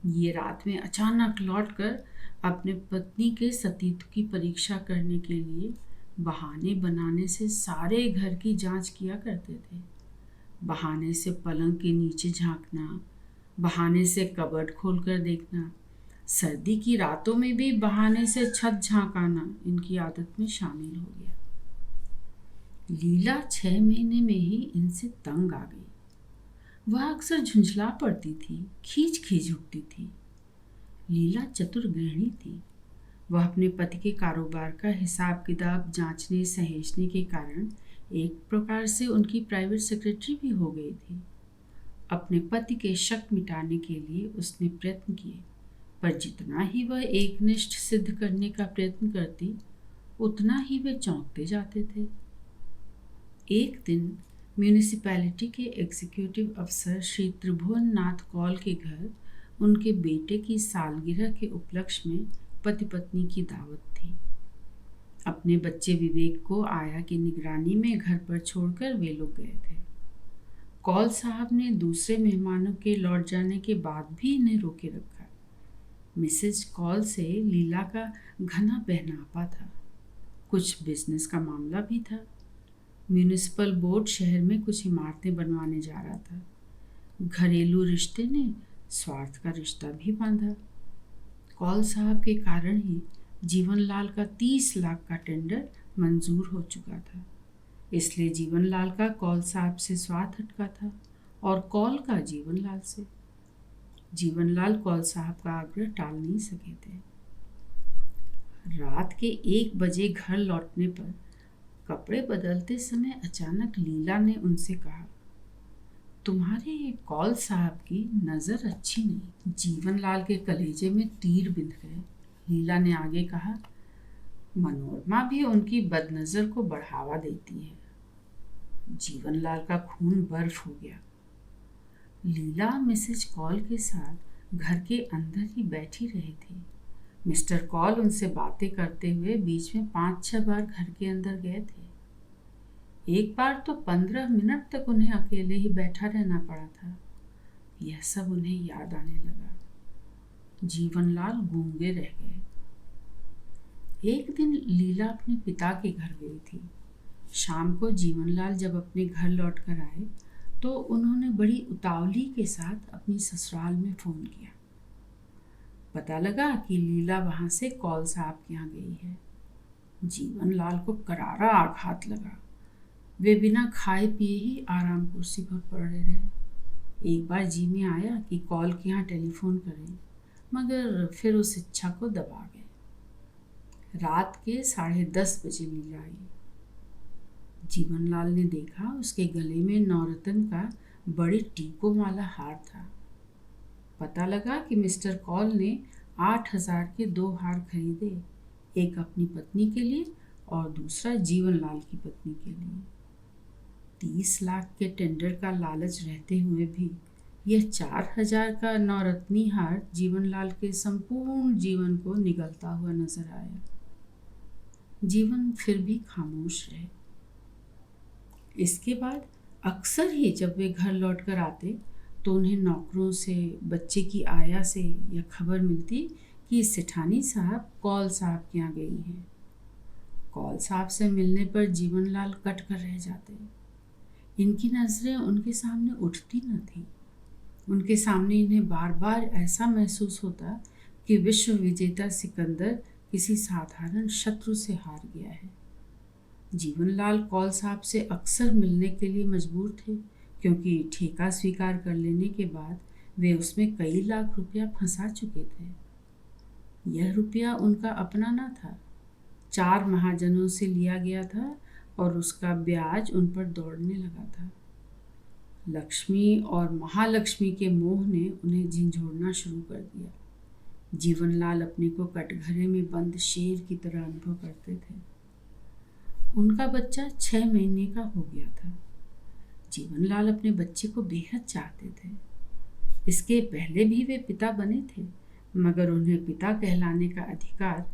ये रात में अचानक लौटकर अपने पत्नी के सतीत्व की परीक्षा करने के लिए बहाने बनाने से सारे घर की जांच किया करते थे। बहाने से पलंग के नीचे झांकना, बहाने से कबर्ड खोलकर देखना, सर्दी की रातों में भी बहाने से छत झांकाना इनकी आदत में शामिल हो गया। लीला 6 महीने में ही इनसे तंग आ गई। वह अक्सर झुंझला पड़ती थी, खींच खींच उठती थी। लीला चतुर गृहिणी थी। वह अपने पति के कारोबार का हिसाब किताब जांचने सहेजने के कारण एक प्रकार से उनकी प्राइवेट सेक्रेटरी भी हो गई थी। अपने पति के शक मिटाने के लिए उसने प्रयत्न किए, पर जितना ही वह एकनिष्ठ सिद्ध करने का प्रयत्न करती, उतना ही वे चौंकते जाते थे। एक दिन म्यूनिसिपैलिटी के एग्जीक्यूटिव अफसर श्री त्रिभुवन नाथ कौल के घर उनके बेटे की सालगिरह के उपलक्ष्य में पति पत्नी की दावत थी। अपने बच्चे विवेक को आया की निगरानी में घर पर छोड़कर वे लोग गए थे। कौल साहब ने दूसरे मेहमानों के लौट जाने के बाद भी इन्हें रोके रखा। मिसेज कौल से लीला का घना बहनापा था। कुछ बिजनेस का मामला भी था। म्यूनिसिपल बोर्ड शहर में कुछ इमारतें बनवाने जा रहा था। घरेलू रिश्ते ने स्वार्थ का रिश्ता भी बांधा। कौल साहब के कारण ही जीवनलाल का 30 लाख का टेंडर मंजूर हो चुका था। इसलिए जीवनलाल का कौल साहब से स्वार्थ हटका था और कौल का जीवनलाल से। जीवनलाल कौल साहब का आग्रह टाल नहीं सके थे। रात के 1 बजे घर लौटने पर कपड़े बदलते समय अचानक लीला ने उनसे कहा, तुम्हारे कौल साहब की नज़र अच्छी नहीं। जीवनलाल के कलेजे में तीर बिंध गए। लीला ने आगे कहा, मनोरमा भी उनकी बदनज़र को बढ़ावा देती है। जीवनलाल का खून बर्फ हो गया। लीला मिसेज कौल के साथ घर के अंदर ही बैठी रही थी। मिस्टर कौल उनसे बातें करते हुए बीच में 5-6 बार घर के अंदर गए थे। एक बार तो 15 मिनट तक उन्हें अकेले ही बैठा रहना पड़ा था। यह सब उन्हें याद आने लगा। जीवनलाल गूंगे रह गए। एक दिन लीला अपने पिता के घर गई थी। शाम को जीवनलाल जब अपने घर लौट कर आए तो उन्होंने बड़ी उतावली के साथ अपनी ससुराल में फ़ोन किया। पता लगा कि लीला वहाँ से कौल साहब के यहाँ गई है। जीवनलाल को करारा आघात लगा। वे बिना खाए पिए ही आराम कुर्सी पर पड़े रहे। एक बार जी में आया कि कौल के यहाँ टेलीफोन करें, मगर फिर उस इच्छा को दबा गए। रात के 10:30 बजे लीला आई। जीवनलाल ने देखा उसके गले में नौरतन का बड़े टीकों वाला हार था। पता लगा कि मिस्टर कौल ने 8,000 के 2 हार खरीदे, एक अपनी पत्नी के लिए और दूसरा जीवनलाल की पत्नी के लिए। 30 लाख के टेंडर का लालच रहते हुए भी यह 4,000 का नौरत्नी हार जीवनलाल के संपूर्ण जीवन को निगलता हुआ नजर आया। जीवन फिर भी खामोश रहे। इसके बाद अक्सर ही जब वे घर लौट कर आते तो उन्हें नौकरों से, बच्चे की आया से यह खबर मिलती कि सेठानी साहब कौल साहब के यहाँ गई हैं। कौल साहब से मिलने पर जीवनलाल कट कर रह जाते। इनकी नज़रें उनके सामने उठती न थी। उनके सामने इन्हें बार बार ऐसा महसूस होता कि विश्व विजेता सिकंदर किसी साधारण शत्रु से हार गया है। जीवनलाल कौल साहब से अक्सर मिलने के लिए मजबूर थे, क्योंकि ठेका स्वीकार कर लेने के बाद वे उसमें कई लाख रुपया फंसा चुके थे। यह रुपया उनका अपना न था, 4 महाजनों से लिया गया था और उसका ब्याज उन पर दौड़ने लगा था। लक्ष्मी और महालक्ष्मी के मोह ने उन्हें झिंझोड़ना शुरू कर दिया। जीवनलाल अपने को कटघरे में बंद शेर की तरह अनुभव करते थे। उनका बच्चा 6 महीने का हो गया था। जीवनलाल अपने बच्चे को बेहद चाहते थे। इसके पहले भी वे पिता बने थे, मगर उन्हें पिता कहलाने का अधिकार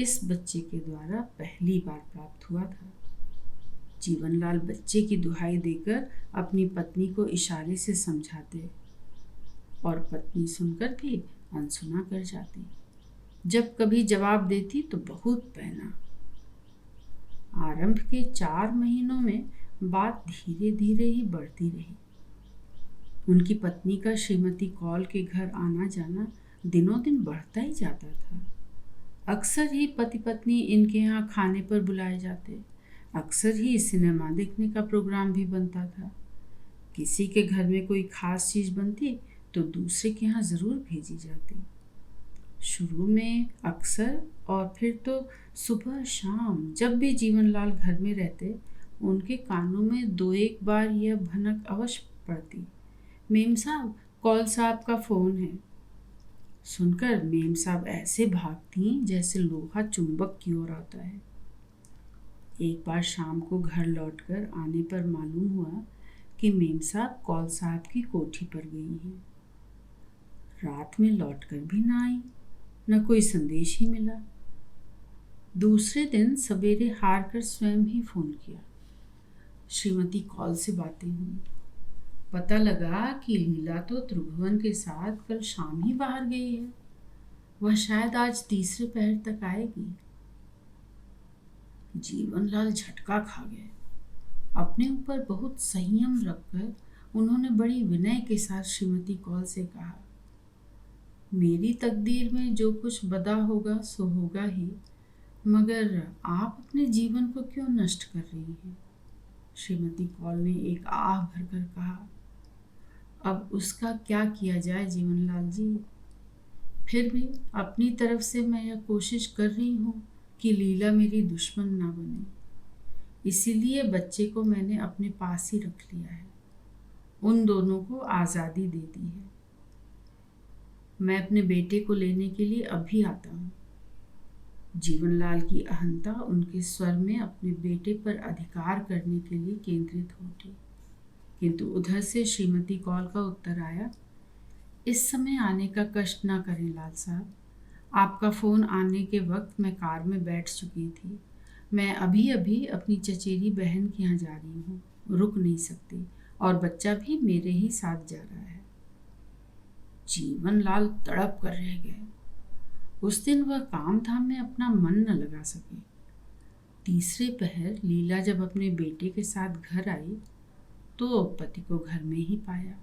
इस बच्चे के द्वारा पहली बार प्राप्त हुआ था। जीवनलाल बच्चे की दुहाई देकर अपनी पत्नी को इशारे से समझाते और पत्नी सुनकर भी अनसुना कर जाती। जब कभी जवाब देती तो बहुत पहना। आरंभ के 4 महीनों में बात धीरे धीरे ही बढ़ती रही। उनकी पत्नी का श्रीमती कौल के घर आना जाना दिनों दिन बढ़ता ही जाता था। अक्सर ही पति पत्नी इनके यहाँ खाने पर बुलाए जाते। अक्सर ही सिनेमा देखने का प्रोग्राम भी बनता था। किसी के घर में कोई खास चीज़ बनती तो दूसरे के यहाँ ज़रूर भेजी जाती। शुरू में अक्सर और फिर तो सुबह शाम जब भी जीवनलाल घर में रहते, उनके कानों में 2-1 बार यह भनक अवश्य पड़ती, मेम साहब, कौल साहब का फ़ोन है। सुनकर मेम साहब ऐसे भागती जैसे लोहा चुंबक की ओर आता है। एक बार शाम को घर लौटकर आने पर मालूम हुआ कि मेम साहब कौल साहब की कोठी पर गई हैं। रात में लौटकर भी ना आई, न कोई संदेश ही मिला। दूसरे दिन सवेरे हार कर स्वयं ही फ़ोन किया। श्रीमती कौल से बातें हुई। पता लगा कि लीला तो त्रिभुवन के साथ कल शाम ही बाहर गई है। वह शायद आज तीसरे पहर तक आएगी। जीवनलाल झटका खा गए। अपने ऊपर बहुत संयम रखकर उन्होंने बड़ी विनय के साथ श्रीमती कौल से कहा, मेरी तकदीर में जो कुछ बदा होगा सो होगा ही, मगर आप अपने जीवन को क्यों नष्ट कर रही हैं? श्रीमती कौल ने एक आह भरकर कहा, अब उसका क्या किया जाए जीवनलाल जी। फिर भी अपनी तरफ से मैं यह कोशिश कर रही हूँ कि लीला मेरी दुश्मन ना बने। इसीलिए बच्चे को मैंने अपने पास ही रख लिया है। उन दोनों को आज़ादी दे दी है। मैं अपने बेटे को लेने के लिए अभी आता हूँ। जीवनलाल की अहंता उनके स्वर में अपने बेटे पर अधिकार करने के लिए केंद्रित हो उठी, किंतु उधर से श्रीमती कौल का उत्तर आया, इस समय आने का कष्ट ना करें लाल साहब। आपका फ़ोन आने के वक्त मैं कार में बैठ चुकी थी। मैं अभी अभी अपनी चचेरी बहन के यहाँ जा रही हूँ, रुक नहीं सकती, और बच्चा भी मेरे ही साथ जा रहा है। जीवनलाल तड़प कर रह गए। उस दिन वह काम धाम में अपना मन न लगा सके। तीसरे पहर लीला जब अपने बेटे के साथ घर आई तो पति को घर में ही पाया।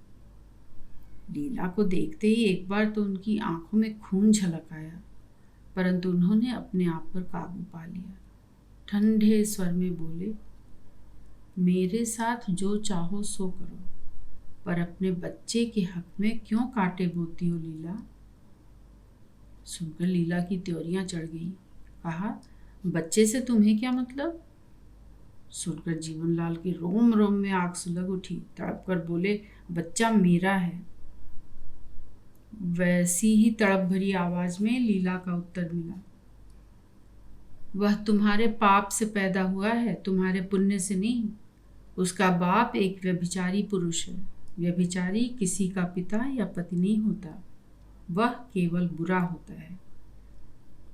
लीला को देखते ही एक बार तो उनकी आंखों में खून झलक आया, परंतु उन्होंने अपने आप पर काबू पा लिया। ठंडे स्वर में बोले, मेरे साथ जो चाहो सो करो, पर अपने बच्चे के हक में क्यों कांटे बोती हो लीला? सुनकर लीला की त्योरियां चढ़ गई। कहा, बच्चे से तुम्हें क्या मतलब? सुनकर जीवनलाल के रोम रोम में आग सुलग उठी। तड़प कर बोले, बच्चा मेरा है। वैसी ही तड़प भरी आवाज में लीला का उत्तर मिला, वह तुम्हारे पाप से पैदा हुआ है, तुम्हारे पुण्य से नहीं। उसका बाप एक व्यभिचारी पुरुष है। व्यभिचारी किसी का पिता या पति नहीं होता, वह केवल बुरा होता है।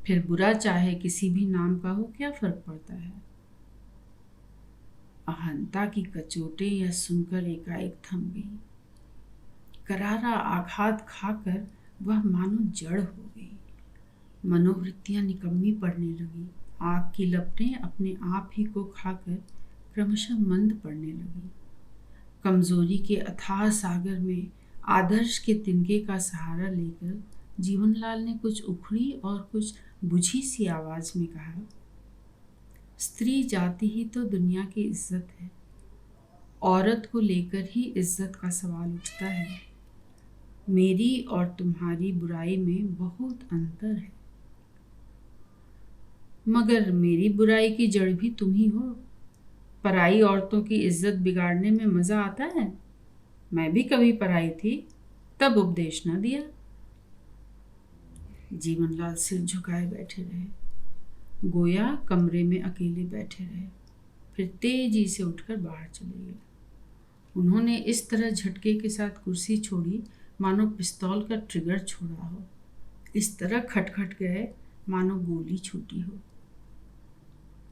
फिर बुरा चाहे किसी भी नाम का हो, क्या फर्क पड़ता है? अहंता की कचोटें यह सुनकर एकाएक थम गई। करारा आघात खाकर वह मानो जड़ हो गई। मनोवृत्तियां निकम्मी पड़ने लगी। आग की लपटें अपने आप ही को खाकर क्रमशः मंद पड़ने लगी। कमजोरी के अथाह सागर में आदर्श के तिनके का सहारा लेकर जीवनलाल ने कुछ उखड़ी और कुछ बुझी सी आवाज में कहा, स्त्री जाति ही तो दुनिया की इज्जत है। औरत को लेकर ही इज्जत का सवाल उठता है। मेरी और तुम्हारी बुराई में बहुत अंतर है, मगर मेरी बुराई की जड़ भी तुम ही हो। पराई औरतों की इज्जत बिगाड़ने में मजा आता है। मैं भी कभी पराई थी, तब उपदेश न दिया। जीवनलाल सिर झुकाए बैठे रहे, गोया कमरे में अकेले बैठे रहे। फिर तेजी से उठकर बाहर चले गए। उन्होंने इस तरह झटके के साथ कुर्सी छोड़ी मानो पिस्तौल का ट्रिगर छोड़ा हो। इस तरह खटखट गए मानो गोली छूटी हो।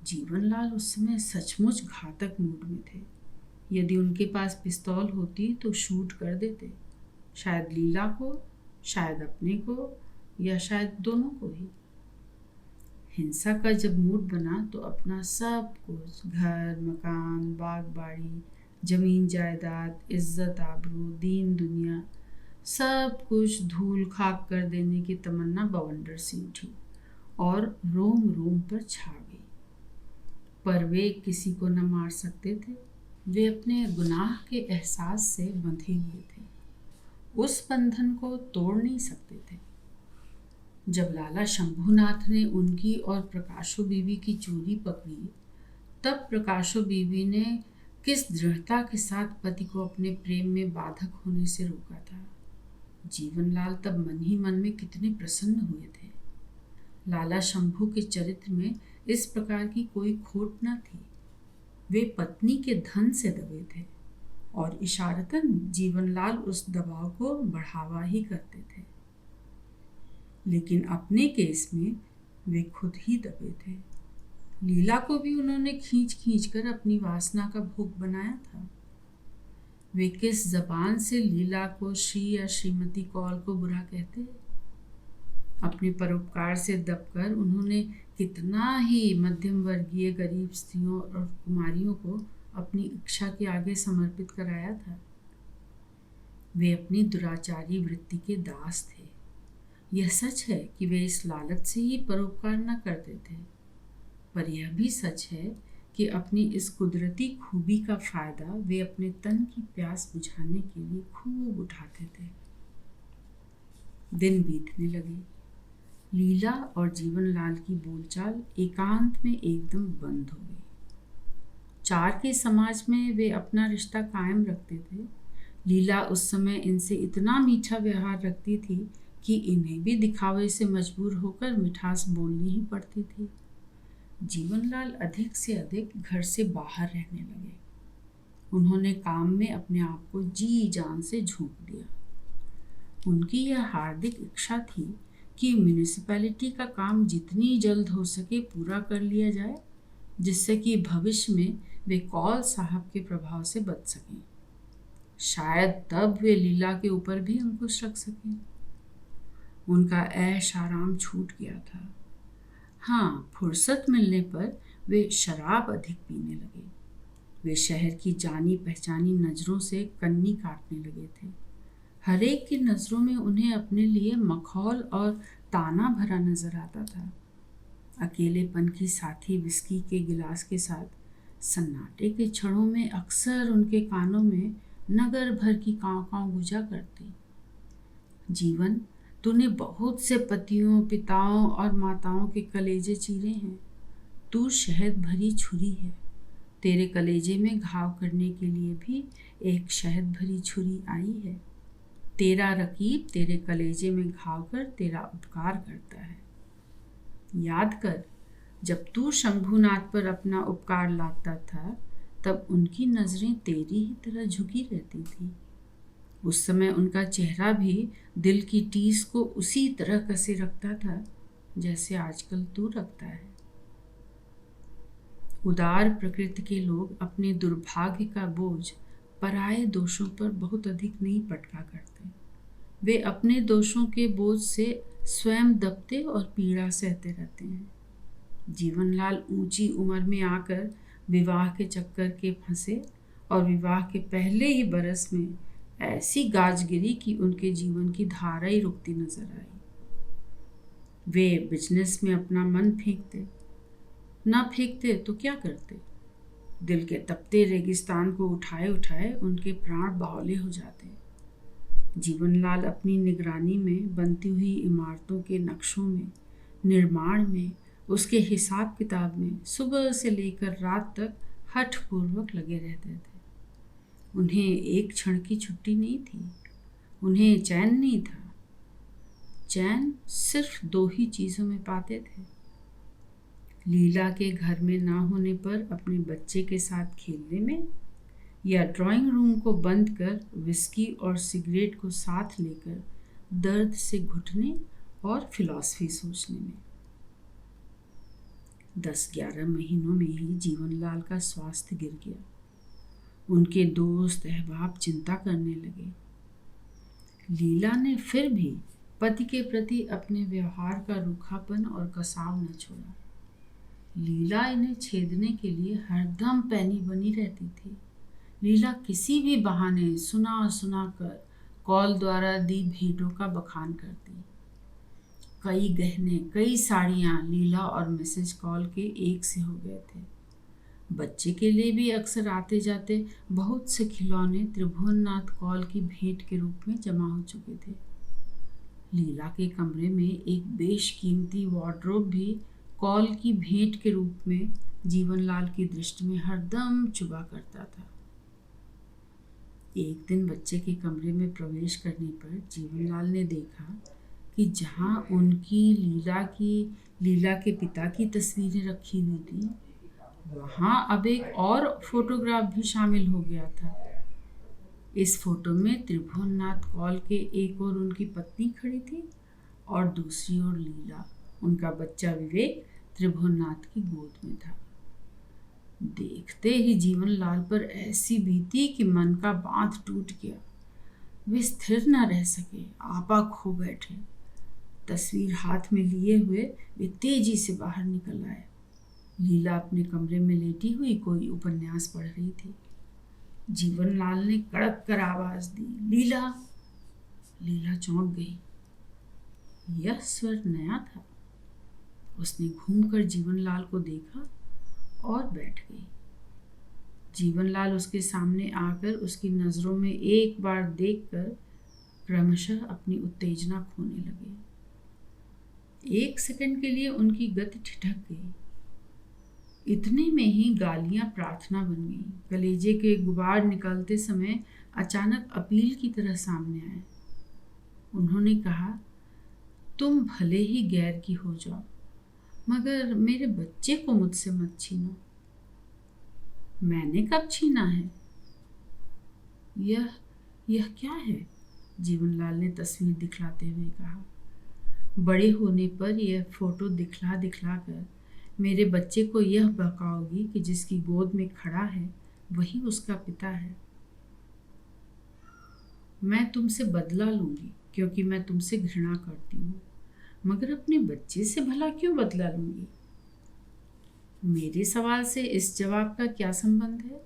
जीवनलाल उस समय सचमुच घातक मूड में थे। यदि उनके पास पिस्तौल होती तो शूट कर देते, शायद लीला को, शायद अपने को, या शायद दोनों को ही। हिंसा का जब मूड बना तो अपना सब कुछ, घर मकान बाग बाड़ी, जमीन जायदाद, इज्जत आबरू, दीन दुनिया, सब कुछ धूल खाक कर देने की तमन्ना बवंडर सी उठी और रोम रोम पर छा गई। पर वे किसी को न मार सकते थे। वे अपने गुनाह के एहसास से बंधे हुए थे, उस बंधन को तोड़ नहीं सकते थे। जब लाला शंभूनाथ ने उनकी और प्रकाशो बीवी की चोरी पकड़ी, तब प्रकाशो बीवी ने किस दृढ़ता के साथ पति को अपने प्रेम में बाधक होने से रोका था। जीवनलाल तब मन ही मन में कितने प्रसन्न हुए थे। लाला शंभू के चरित्र में इस प्रकार की कोई खोट न थी। वे पत्नी के धन से दबे थे और इशारतन जीवनलाल उस दबाव को बढ़ावा ही करते थे। लेकिन अपने केस में वे खुद ही दबे थे। लीला को भी उन्होंने खींच खींच कर अपनी वासना का भोग बनाया था। वे किस जबान से लीला को श्री या श्रीमती कौल को बुरा कहते। अपने परोपकार से दबकर उन्होंने कितना ही मध्यम वर्गीय गरीब स्त्रियों और कुमारियों को अपनी इच्छा के आगे समर्पित कराया था। वे अपनी दुराचारी वृत्ति के दास थे। यह सच है कि वे इस लालच से ही परोपकार न करते थे, पर यह भी सच है कि अपनी इस कुदरती खूबी का फायदा वे अपने तन की प्यास बुझाने के लिए खूब उठाते थे। दिन बीतने लगे। लीला और जीवनलाल की बोलचाल एकांत में एकदम बंद हो गई। चार के समाज में वे अपना रिश्ता कायम रखते थे। लीला उस समय इनसे इतना मीठा व्यवहार रखती थी कि इन्हें भी दिखावे से मजबूर होकर मिठास बोलनी ही पड़ती थी। जीवनलाल अधिक से अधिक घर से बाहर रहने लगे। उन्होंने काम में अपने आप को जी जान से झोंक दिया। उनकी यह हार्दिक इच्छा थी कि म्यूनिसिपैलिटी का काम जितनी जल्द हो सके पूरा कर लिया जाए, जिससे कि भविष्य में वे कौल साहब के प्रभाव से बच सकें। शायद तब वे लीला के ऊपर भी अंकुश रख सकें। उनका ऐश आराम छूट गया था। हाँ, फुर्सत मिलने पर वे शराब अधिक पीने लगे। वे शहर की जानी पहचानी नज़रों से कन्नी काटने लगे थे। हर एक की नज़रों में उन्हें अपने लिए मखौल और ताना भरा नजर आता था। अकेलेपन की साथी विस्की के गिलास के साथ सन्नाटे के क्षणों में अक्सर उनके कानों में नगर भर की काँव काँव गुजा करती। जीवन, तूने बहुत से पतियों, पिताओं और माताओं के कलेजे चीरे हैं। तू शहद भरी छुरी है। तेरे कलेजे में घाव करने के लिए भी एक शहद भरी छुरी आई है। तेरा रकीब तेरे कलेजे में घाव कर तेरा उपकार करता है। याद कर, जब तू शंभूनाथ पर अपना उपकार लादता था, तब उनकी नजरें तेरी ही तरह झुकी रहती थी। उस समय उनका चेहरा भी दिल की टीस को उसी तरह कसे रखता था जैसे आजकल तू रखता है। उदार प्रकृति के लोग अपने दुर्भाग्य का बोझ पराये दोषों पर बहुत अधिक नहीं पटका करते। वे अपने दोषों के बोझ से स्वयं दबते और पीड़ा सहते रहते हैं। जीवनलाल ऊंची उम्र में आकर विवाह के चक्कर के फंसे और विवाह के पहले ही बरस में ऐसी गाज गिरी कि उनके जीवन की धारा ही रुकती नजर आई। वे बिजनेस में अपना मन फेंकते, ना फेंकते तो क्या करते। दिल के तपते रेगिस्तान को उठाए उठाए उनके प्राण बावले हो जाते। जीवनलाल अपनी निगरानी में बनती हुई इमारतों के नक्शों में, निर्माण में, उसके हिसाब किताब में सुबह से लेकर रात तक हठपूर्वक लगे रहते थे। उन्हें एक क्षण की छुट्टी नहीं थी। उन्हें चैन नहीं था। चैन सिर्फ दो ही चीज़ों में पाते थे। लीला के घर में ना होने पर अपने बच्चे के साथ खेलने में, या ड्राइंग रूम को बंद कर विस्की और सिगरेट को साथ लेकर दर्द से घुटने और फिलॉसफी सोचने में। 10-11 महीनों में ही जीवनलाल का स्वास्थ्य गिर गया। उनके दोस्त अहबाब चिंता करने लगे। लीला ने फिर भी पति के प्रति अपने व्यवहार का रूखापन और कसाव न छोड़ा। लीला इन्हें छेदने के लिए हरदम पैनी बनी रहती थी। लीला किसी भी बहाने सुना सुना कर कॉल द्वारा दी भेंटों का बखान करती। कई गहने, कई साड़ियाँ लीला और मिसेज कॉल के एक से हो गए थे। बच्चे के लिए भी अक्सर आते जाते बहुत से खिलौने त्रिभुवननाथ कॉल की भेंट के रूप में जमा हो चुके थे। लीला के कमरे में एक बेशकीमती वार्डरोब भी कॉल की भेंट के रूप में जीवनलाल की दृष्टि में हरदम चुभा करता था। एक दिन बच्चे के कमरे में प्रवेश करने पर जीवनलाल ने देखा कि जहाँ उनकी लीला के पिता की तस्वीरें रखी हुई थी, वहाँ अब एक और फोटोग्राफ भी शामिल हो गया था। इस फोटो में त्रिभुवननाथ कॉल के एक ओर उनकी पत्नी खड़ी थी और दूसरी ओर लीला, उनका बच्चा विवेक त्रिभुवननाथ की गोद में था। देखते ही जीवनलाल पर ऐसी बीती कि मन का बांध टूट गया। वे स्थिर न रह सके, आपा खो बैठे। तस्वीर हाथ में लिए हुए वे तेजी से बाहर निकल आए। लीला अपने कमरे में लेटी हुई कोई उपन्यास पढ़ रही थी। जीवनलाल ने कड़क कर आवाज दी, लीला। लीला चौंक गई। यह स्वर नया था। उसने घूमकर जीवनलाल को देखा और बैठ गई। जीवनलाल उसके सामने आकर उसकी नजरों में एक बार देखकर क्रमशः अपनी उत्तेजना खोने लगे। एक सेकंड के लिए उनकी गति ठिठक गई। इतने में ही गालियां प्रार्थना बन गईं। कलेजे के गुबार निकलते समय अचानक अपील की तरह सामने आए। उन्होंने कहा, तुम भले ही गैर की हो जाओ, मगर मेरे बच्चे को मुझसे मत छीनो। मैंने कब छीना है? यह क्या है? जीवनलाल ने तस्वीर दिखलाते हुए कहा। बड़े होने पर यह फोटो दिखला कर मेरे बच्चे को यह बहकाओगी कि जिसकी गोद में खड़ा है वही उसका पिता है। मैं तुमसे बदला लूंगी क्योंकि मैं तुमसे घृणा करती हूँ, मगर अपने बच्चे से भला क्यों बदला लूंगी? मेरे सवाल से इस जवाब का क्या संबंध है?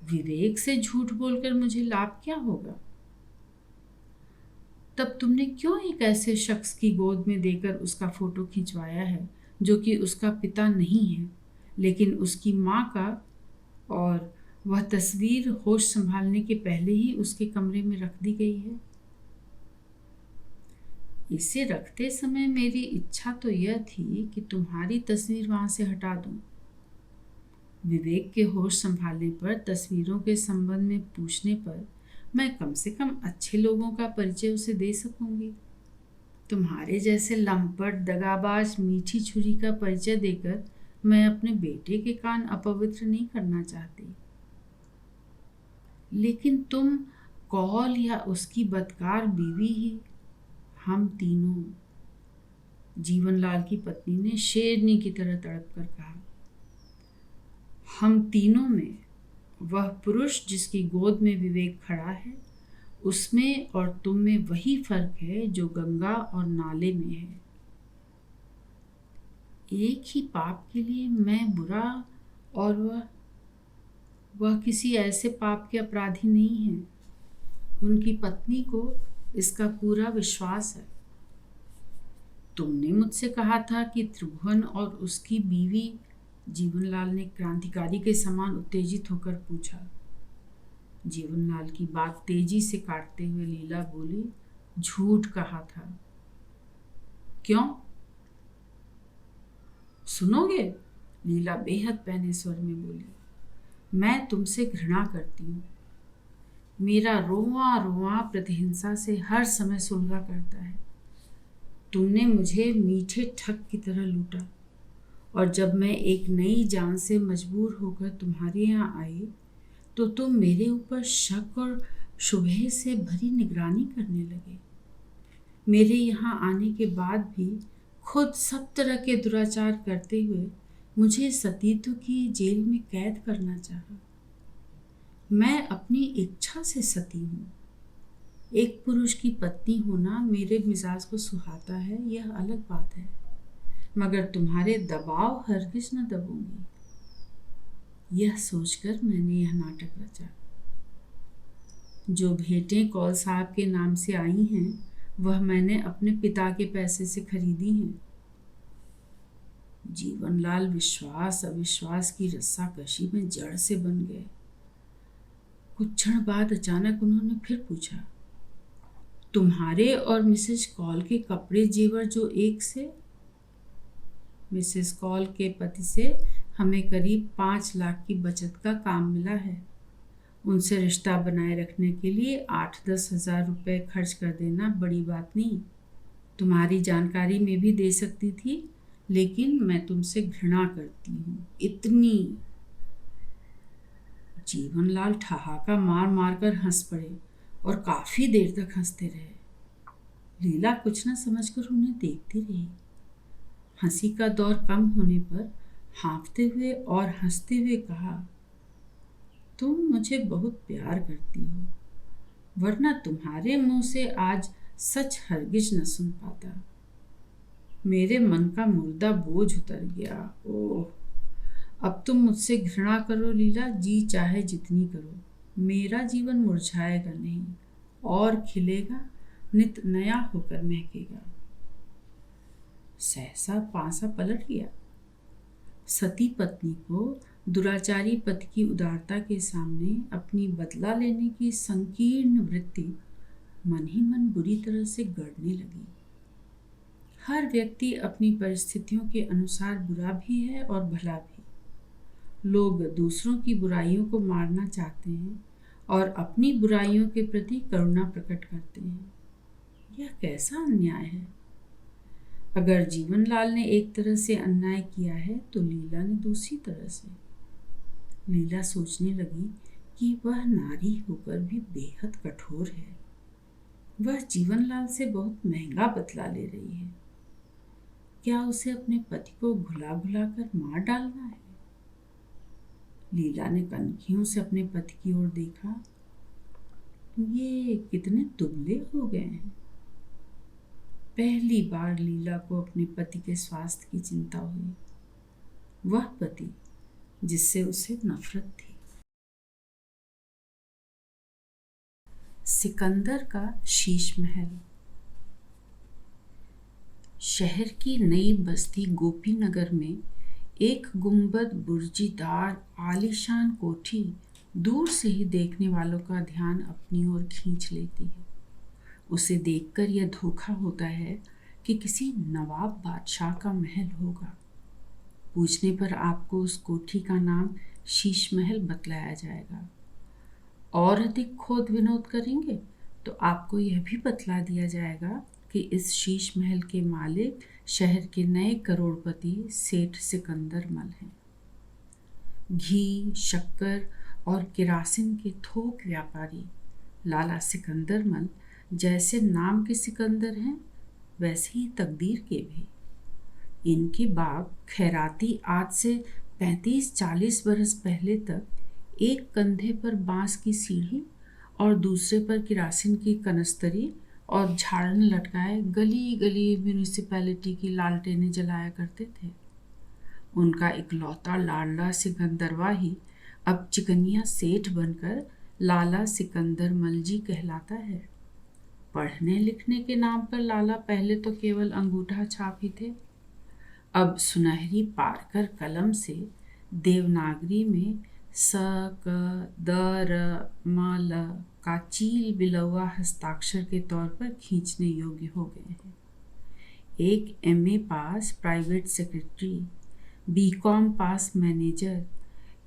विवेक से झूठ बोलकर मुझे लाभ क्या होगा? तब तुमने क्यों एक ऐसे शख्स की गोद में देकर उसका फोटो खिंचवाया है जो कि उसका पिता नहीं है, लेकिन उसकी माँ का, और वह तस्वीर होश संभालने के पहले ही उसके कमरे में रख दी गई है? इसे रखते समय मेरी इच्छा तो यह थी कि तुम्हारी तस्वीर वहां से हटा दूं। विवेक के होश संभालने पर, तस्वीरों के संबंध में पूछने पर मैं कम से कम अच्छे लोगों का परिचय उसे दे सकूंगी। तुम्हारे जैसे लंपट, दगाबाज, मीठी छुरी का परिचय देकर मैं अपने बेटे के कान अपवित्र नहीं करना चाहती। लेकिन तुम कॉल या उसकी बदकार बीवी ही, हम तीनों, जीवनलाल की पत्नी ने शेरनी की तरह तड़प कर कहा, हम तीनों में वह पुरुष जिसकी गोद में विवेक खड़ा है, उसमें और तुम में वही फर्क है जो गंगा और नाले में है। एक ही पाप के लिए मैं बुरा और वह किसी ऐसे पाप के अपराधी नहीं है। उनकी पत्नी को इसका पूरा विश्वास है। तुमने मुझसे कहा था कि त्रिभुवन और उसकी बीवी, जीवनलाल ने क्रांतिकारी के समान उत्तेजित होकर पूछा। जीवनलाल की बात तेजी से काटते हुए लीला बोली, झूठ कहा था। क्यों? सुनोगे? लीला बेहद पैने स्वर में बोली, मैं तुमसे घृणा करती हूँ। मेरा रोआ रोआ प्रतिहिंसा से हर समय सुलगा करता है। तुमने मुझे मीठे ठग की तरह लूटा, और जब मैं एक नई जान से मजबूर होकर तुम्हारे यहाँ आई तो तुम मेरे ऊपर शक और शुबह से भरी निगरानी करने लगे। मेरे यहाँ आने के बाद भी खुद सब तरह के दुराचार करते हुए मुझे सतीत्व की जेल में कैद करना चाहा। मैं अपनी इच्छा से सती हूँ। एक पुरुष की पत्नी होना मेरे मिजाज को सुहाता है, यह अलग बात है, मगर तुम्हारे दबाव हरगिज न दबूंगी। यह सोचकर मैंने यह नाटक रचा। जो भेंटें कौल साहब के नाम से आई हैं वह मैंने अपने पिता के पैसे से खरीदी हैं। जीवनलाल विश्वास अविश्वास की रस्साकशी में जड़ से बन गए। कुछ क्षण बाद अचानक उन्होंने फिर पूछा, तुम्हारे और मिसेस कॉल के कपड़े जेवर जो एक से? मिसेस कॉल के पति से हमें करीब 5 लाख की बचत का काम मिला है। उनसे रिश्ता बनाए रखने के लिए 8-10 हजार रुपये खर्च कर देना बड़ी बात नहीं। तुम्हारी जानकारी में भी दे सकती थी, लेकिन मैं तुमसे घृणा करती हूँ, इतनी। जीवनलाल ठहाका मार मार कर हंस पड़े और काफी देर तक हंसते रहे। लीला कुछ न समझकर उन्हें देखती रही। हंसी का दौर कम होने पर हाँफते हुए और हंसते हुए कहा, तुम मुझे बहुत प्यार करती हो, वरना तुम्हारे मुंह से आज सच हरगिज न सुन पाता। मेरे मन का मुर्दा बोझ उतर गया। ओह, अब तुम मुझसे घृणा करो लीला, जी चाहे जितनी करो, मेरा जीवन मुरझाएगा नहीं और खिलेगा, नित नया होकर महकेगा। सहसा पांसा पलट गया। सती पत्नी को दुराचारी पति की उदारता के सामने अपनी बदला लेने की संकीर्ण वृत्ति मन ही मन बुरी तरह से गड़ने लगी। हर व्यक्ति अपनी परिस्थितियों के अनुसार बुरा भी है और भला भी। लोग दूसरों की बुराइयों को मारना चाहते हैं और अपनी बुराइयों के प्रति करुणा प्रकट करते हैं। यह कैसा अन्याय है? अगर जीवनलाल ने एक तरह से अन्याय किया है तो लीला ने दूसरी तरह से। लीला सोचने लगी कि वह नारी होकर भी बेहद कठोर है। वह जीवनलाल से बहुत महंगा बदला ले रही है। क्या उसे अपने पति को घुला घुला कर मार डालना है? लीला ने कनखियों से अपने पति की ओर देखा। ये कितने दुबले हो गए हैं। पहली बार लीला को अपने पति के स्वास्थ्य की चिंता हुई। वह पति जिससे उसे नफरत थी। सिकंदर का शीश महल। शहर की नई बस्ती गोपीनगर में एक गुंबद बुर्जीदार आलीशान कोठी दूर से ही देखने वालों का ध्यान अपनी ओर खींच लेती है। उसे देखकर यह धोखा होता है कि किसी नवाब बादशाह का महल होगा। पूछने पर आपको उस कोठी का नाम शीश महल बतलाया जाएगा। और अधिक खोज विनोद करेंगे तो आपको यह भी बतला दिया जाएगा कि इस शीश महल के मालिक शहर के नए करोड़पति सेठ सिकंदर मल हैं। घी, शक्कर और केरासिन के थोक व्यापारी लाला सिकंदर मल जैसे नाम के सिकंदर हैं, वैसे ही तकदीर के भी। इनके बाप खैराती आज से 35-40 बरस पहले तक एक कंधे पर बांस की सीढ़ी और दूसरे पर केरासिन की कनस्तरी और झाड़न लटकाए गली गली म्यूनिसिपैलिटी की लालटेनें जलाया करते थे। उनका इकलौता लाडला सिकंदरवा ही अब चिकनिया सेठ बनकर लाला सिकंदर मलजी कहलाता है। पढ़ने लिखने के नाम पर लाला पहले तो केवल अंगूठा छाप ही थे। अब सुनहरी पारकर कलम से देवनागरी में स क द र म ल का चील बिलौआ हस्ताक्षर के तौर पर खींचने योग्य हो गए हैं। एक MA पास प्राइवेट सेक्रेटरी, BCom पास मैनेजर,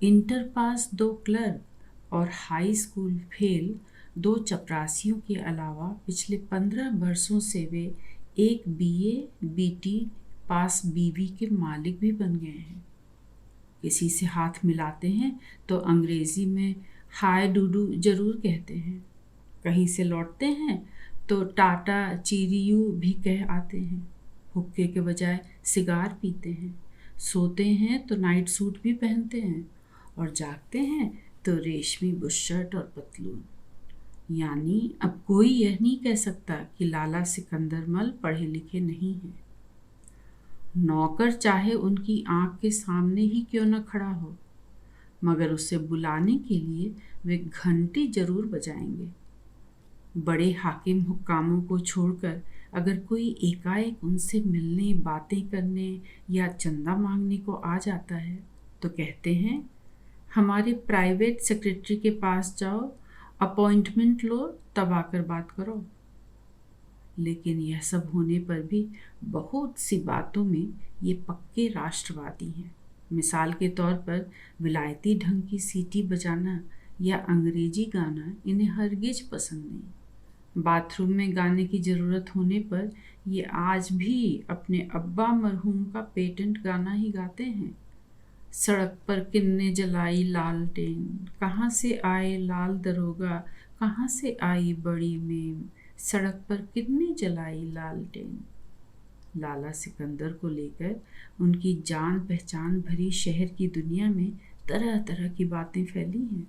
इंटर पास 2 क्लर्क और हाई स्कूल फेल 2 चपरासियों के अलावा पिछले 15 वर्षों से वे एक BA BT पास BB के मालिक भी बन गए हैं। किसी से हाथ मिलाते हैं तो अंग्रेजी में हाय डूडू जरूर कहते हैं। कहीं से लौटते हैं तो टाटा चीरियू भी कह आते हैं। हुक्के के बजाय सिगार पीते हैं। सोते हैं तो नाइट सूट भी पहनते हैं और जागते हैं तो रेशमी बुशर्ट और पतलून। यानी अब कोई यह नहीं कह सकता कि लाला सिकंदर मल पढ़े लिखे नहीं हैं। नौकर चाहे उनकी आंख के सामने ही क्यों न खड़ा हो, मगर उसे बुलाने के लिए वे घंटी जरूर बजाएंगे। बड़े हाकिम हुक्कामों को छोड़कर अगर कोई एकाएक उनसे मिलने, बातें करने या चंदा मांगने को आ जाता है तो कहते हैं, हमारे प्राइवेट सेक्रेटरी के पास जाओ, अपॉइंटमेंट लो, तब आकर बात करो। लेकिन यह सब होने पर भी बहुत सी बातों में ये पक्के राष्ट्रवादी हैं। मिसाल के तौर पर विलायती ढंग की सीटी बजाना या अंग्रेजी गाना इन्हें हरगिज पसंद नहीं। बाथरूम में गाने की ज़रूरत होने पर ये आज भी अपने अब्बा मरहूम का पेटेंट गाना ही गाते हैं। सड़क पर किन्ने जलाई लालटेन, कहाँ से आए लाल दरोगा, कहाँ से आई बड़ी मेम, सड़क पर किन्ने जलाई लालटेन। लाला सिकंदर को लेकर उनकी जान पहचान भरी शहर की दुनिया में तरह तरह की बातें फैली हैं।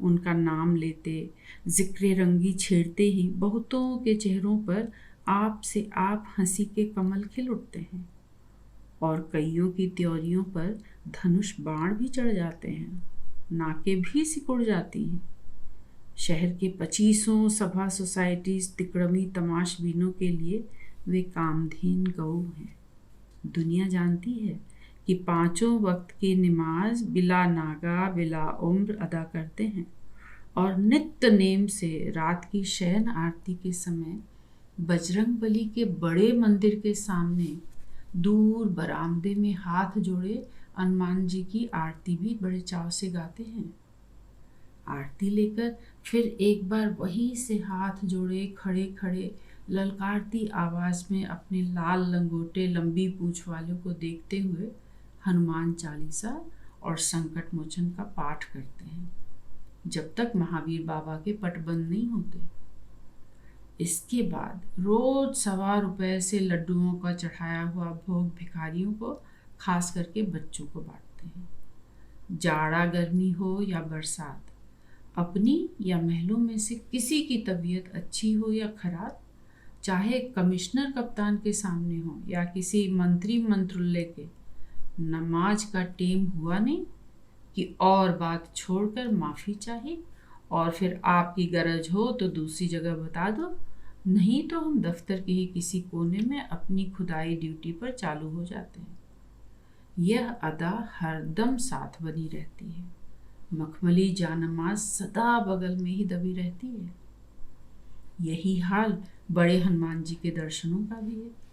उनका नाम लेते, जिक्र रंगी छेड़ते ही बहुतों के चेहरों पर आप से आप हंसी के कमल खिल उठते हैं और कईयों की त्योरियों पर धनुष बाण भी चढ़ जाते हैं, नाकें भी सिकुड़ जाती हैं। शहर के 25 सभा सोसाइटीज तिकड़मी तमाशबीनों के लिए वे कामधेन गऊ हैं। दुनिया जानती है कि 5 वक्त की नमाज बिला नागा बिला उम्र अदा करते हैं और नित्य नेम से रात की शयन आरती के समय बजरंग बली के बड़े मंदिर के सामने दूर बरामदे में हाथ जोड़े हनुमान जी की आरती भी बड़े चाव से गाते हैं। आरती लेकर फिर एक बार वहीं से हाथ जोड़े खड़े खड़े ललकारती आवाज में अपने लाल लंगोटे लंबी पूंछ वालों को देखते हुए हनुमान चालीसा और संकट मोचन का पाठ करते हैं, जब तक महावीर बाबा के पट बंद नहीं होते। इसके बाद रोज 1.25 रुपए से लड्डुओं का चढ़ाया हुआ भोग भिखारियों को, खास करके बच्चों को बांटते हैं। जाड़ा गर्मी हो या बरसात, अपनी या महलों में से किसी की तबीयत अच्छी हो या खराब, चाहे कमिश्नर कप्तान के सामने हो या किसी मंत्री मंत्रालय के, नमाज का टेम हुआ नहीं कि और बात छोड़कर माफ़ी चाहिए और फिर आपकी गरज हो तो दूसरी जगह बता दो, नहीं तो हम दफ्तर के ही किसी कोने में अपनी खुदाई ड्यूटी पर चालू हो जाते हैं। यह अदा हरदम साथ बनी रहती है। मखमली जानमाज सदा बगल में ही दबी रहती है। यही हाल बड़े हनुमान जी के दर्शनों का भी है।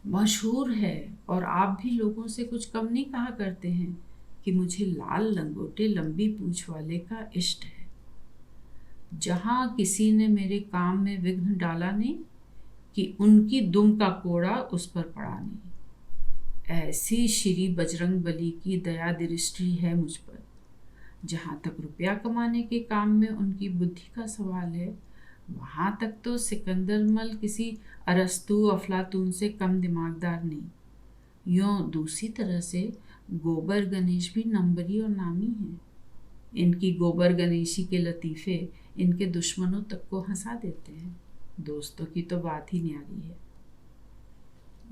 मशहूर है और आप भी लोगों से कुछ कम नहीं कहा करते हैं कि मुझे लाल लंगोटे लंबी पूंछ वाले का इष्ट है। जहां किसी ने मेरे काम में विघ्न डाला नहीं कि उनकी दुम का कोड़ा उस पर पड़ा नहीं। ऐसी श्री बजरंग बली की दया दृष्टि है मुझ पर। जहाँ तक रुपया कमाने के काम में उनकी बुद्धि का सवाल है, वहाँ तक तो सिकंदरमल किसी अरस्तु अफलातून से कम दिमागदार नहीं। यूँ दूसरी तरह से गोबर गणेश भी नंबरी और नामी हैं। इनकी गोबर गणेशी के लतीफ़े इनके दुश्मनों तक को हंसा देते हैं। दोस्तों की तो बात ही न्यारी है।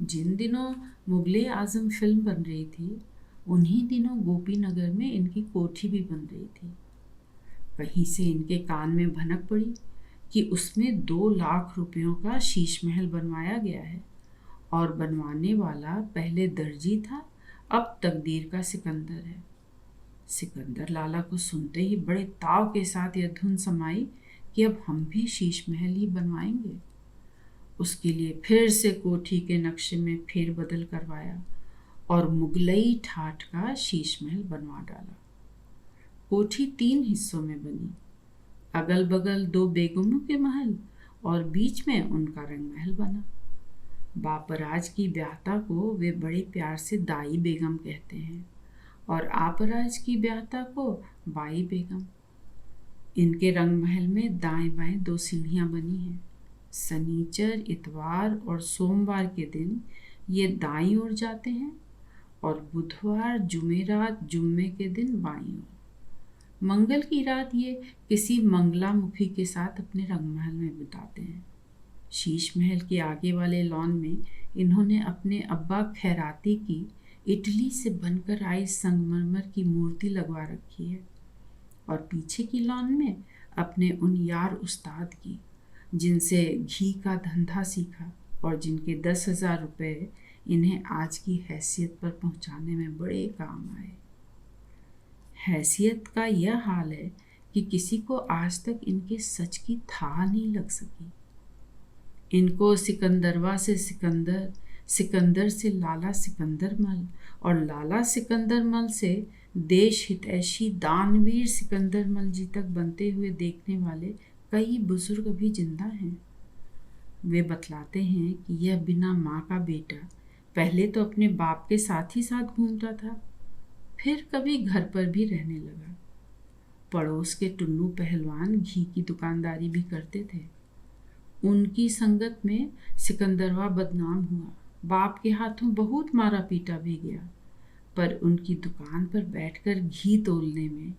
जिन दिनों मुगले आजम फिल्म बन रही थी, उन्हीं दिनों गोपीनगर में इनकी कोठी भी बन रही थी। कहीं से इनके कान में भनक पड़ी कि उसमें 2 लाख रुपयों का शीश महल बनवाया गया है और बनवाने वाला पहले दर्जी था, अब तकदीर का सिकंदर है। सिकंदर लाला को सुनते ही बड़े ताव के साथ यह धुन समाई कि अब हम भी शीश महल ही बनवाएंगे। उसके लिए फिर से कोठी के नक्शे में फेरबदल करवाया और मुगलई ठाठ का शीश महल बनवा डाला। कोठी 3 हिस्सों में बनी। अगल बगल 2 बेगमों के महल और बीच में उनका रंग महल बना। बापराज की ब्याहता को वे बड़े प्यार से दाई बेगम कहते हैं और आपराज की ब्याहता को बाई बेगम। इनके रंग महल में दाएं बाएं 2 सीढ़ियां बनी हैं। शनिचर, इतवार और सोमवार के दिन ये दाईं ओर जाते हैं और बुधवार, जुमेरात, जुम्मे के दिन बाईं ओर। मंगल की रात ये किसी मंगलामुखी के साथ अपने रंगमहल में बिताते हैं। शीश महल के आगे वाले लॉन में इन्होंने अपने अब्बा खैराती की इटली से बनकर आई संगमरमर की मूर्ति लगवा रखी है, और पीछे की लॉन में अपने उन यार उस्ताद की जिनसे घी का धंधा सीखा और जिनके 10,000 रुपये इन्हें आज की हैसियत पर पहुंचाने में बड़े काम आए। हैसियत का यह हाल है कि किसी को आज तक इनके सच की था नहीं लग सकी। इनको सिकंदरवा से सिकंदर, सिकंदर से लाला सिकंदर मल और लाला सिकंदर मल से देश हितैषी दानवीर सिकंदर मल जी तक बनते हुए देखने वाले कई बुजुर्ग अभी जिंदा हैं। वे बतलाते हैं कि यह बिना माँ का बेटा पहले तो अपने बाप के साथ ही साथ घूमता था, फिर कभी घर पर भी रहने लगा। पड़ोस के टुन्नू पहलवान घी की दुकानदारी भी करते थे। उनकी संगत में सिकंदरवा बदनाम हुआ, बाप के हाथों बहुत मारा पीटा भी गया, पर उनकी दुकान पर बैठकर घी तोलने में,